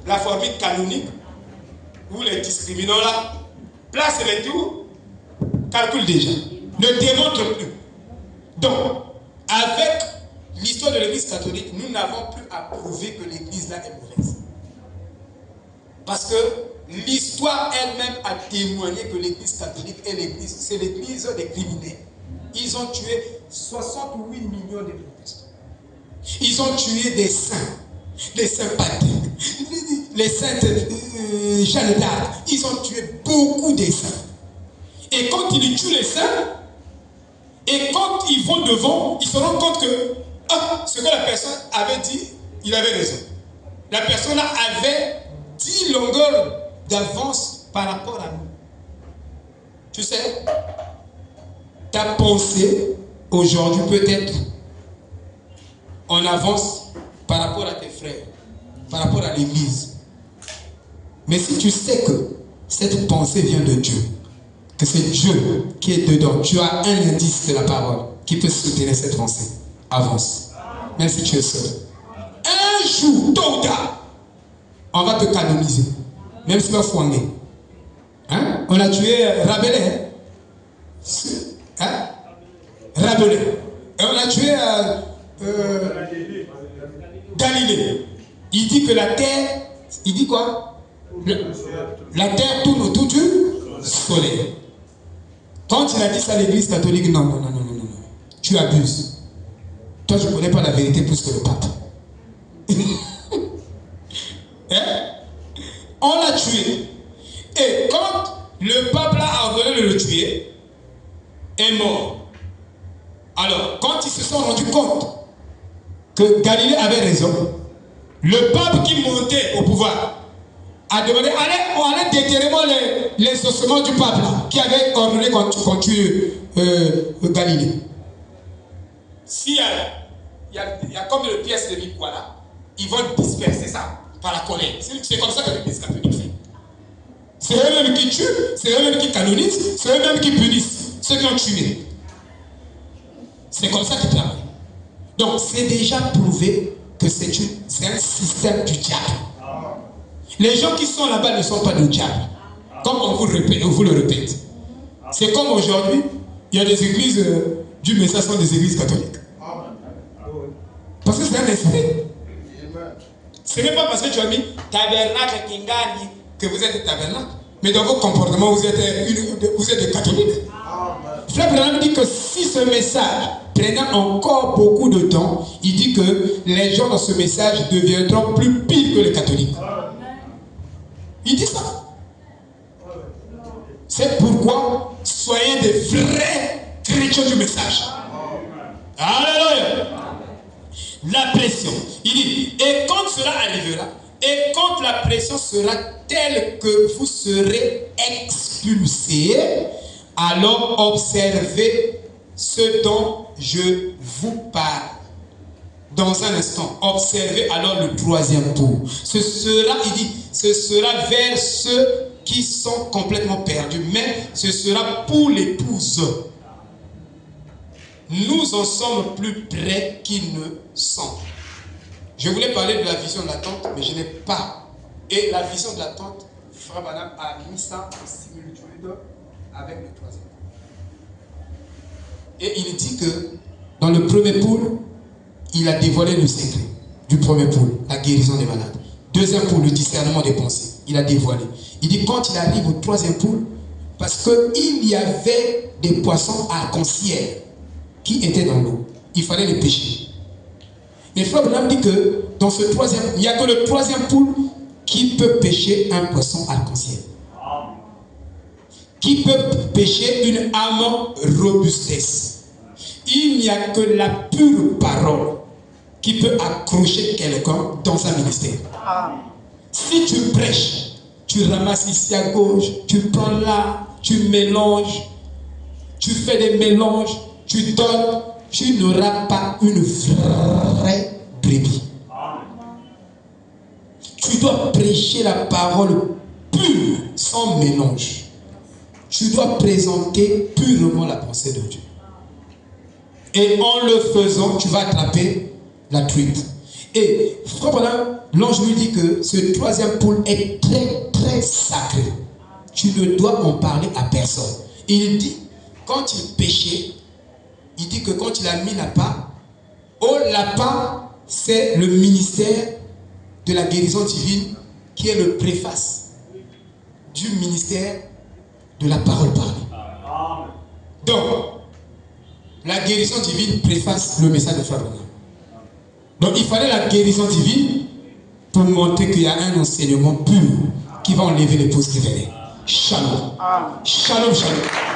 la formule canonique ou les discriminants là, place les tout, calcule déjà. Ne démontre plus. Donc, avec l'histoire de l'église catholique, nous n'avons plus à prouver que l'église là est mauvaise. Parce que l'histoire elle-même a témoigné que l'église catholique est l'église, c'est l'église des criminels. Ils ont tué 68 millions de protestants. Ils ont tué des saints Patrick, les saintes Jeanne d'Arc. Ils ont tué beaucoup de saints. Et quand ils tuent les saints, et quand ils vont devant, ils se rendent compte que ce que la personne avait dit, il avait raison. La personne avait 10 longueurs d'avance par rapport à nous. Tu sais, ta pensée aujourd'hui peut être en avance par rapport à tes frères, par rapport à l'église. Mais si tu sais que cette pensée vient de Dieu, que c'est Dieu qui est dedans, tu as un indice de la parole qui peut soutenir cette pensée. Avance. Même si tu es seul. Un jour, tôt ou tard, on va te canoniser. Même si tu vas fouanger. Hein? On a tué Rabelais. Hein? Rabelais. Et on a tué Galilée. Il dit que la terre, il dit quoi? La terre tourne autour du soleil. Quand il a dit ça à l'église catholique, non. Tu abuses. Toi, je ne connais pas la vérité plus que le pape. Hein? On l'a tué. Et quand le pape a ordonné de le tuer, est mort. Alors, quand ils se sont rendus compte que Galilée avait raison, le pape qui montait au pouvoir a demandé, allez déterrer les ossements du pape là, qui avait ordonné qu'on tue Galilée. S'il y a comme une pièce de Mikwa là, ils vont disperser ça par la colère. C'est comme ça que l'église catholique fait. C'est eux-mêmes qui tuent, c'est eux-mêmes qui canonisent, c'est eux-mêmes qui punissent ceux qui ont tué. C'est comme ça qu'ils travaillent. Donc c'est déjà prouvé que c'est un système du diable. Les gens qui sont là-bas ne sont pas du diable. Comme on vous le répète. C'est comme aujourd'hui, il y a des églises du message sont des églises catholiques. Parce que c'est un esprit. Ce n'est pas parce que tu as mis tabernacle Kingani que vous êtes tabernacle. Mais dans vos comportements, vous êtes des catholiques. Frère Branham dit que si ce message prenant encore beaucoup de temps, il dit que les gens dans ce message deviendront plus pires que les catholiques. Il dit ça. C'est pourquoi soyez des vrais chrétiens du message. Alléluia. La pression. Il dit, et quand cela arrivera, et quand la pression sera telle que vous serez expulsés, alors observez ce dont je vous parle. Dans un instant, observez alors le troisième tour. Ce sera, il dit, ce sera vers ceux qui sont complètement perdus, mais ce sera pour l'épouse. Nous en sommes plus près qu'ils ne sont. Je voulais parler de la vision de la tente, mais je n'ai pas. Et la vision de la tente, Frère Branham a mis ça en similitude avec le troisième. Et il dit que dans le premier pool, il a dévoilé le secret du premier pool, la guérison des malades. Deuxième pool, le discernement des pensées. Il a dévoilé. Il dit quand il arrive au troisième pool, parce qu'il y avait des poissons arc-en-ciel qui étaient dans l'eau. Il fallait les pêcher. Et Frère Branham dit que dans ce troisième, il n'y a que le troisième pool qui peut pêcher un poisson arc-en-ciel. Qui peut pêcher une âme robustesse. Il n'y a que la pure parole qui peut accrocher quelqu'un dans un ministère. Si tu prêches, tu ramasses ici à gauche, tu prends là, tu mélanges, tu fais des mélanges, tu donnes, tu n'auras pas une vraie brebis. Tu dois prêcher la parole pure, sans mélange. Tu dois présenter purement la pensée de Dieu. Et en le faisant, tu vas attraper la truite. Et Frère Branham, l'ange lui dit que ce troisième pool est très très sacré. Tu ne dois en parler à personne. Et il dit, quand il pêchait, il dit que quand il a mis l'appât, au l'appât, c'est le ministère de la guérison divine qui est le préface du ministère de la parole parlée. Donc, la guérison divine préface le message de Frère Branham. Donc, il fallait la guérison divine pour montrer qu'il y a un enseignement pur qui va enlever les pauses qui venaient. Shalom. Shalom, shalom.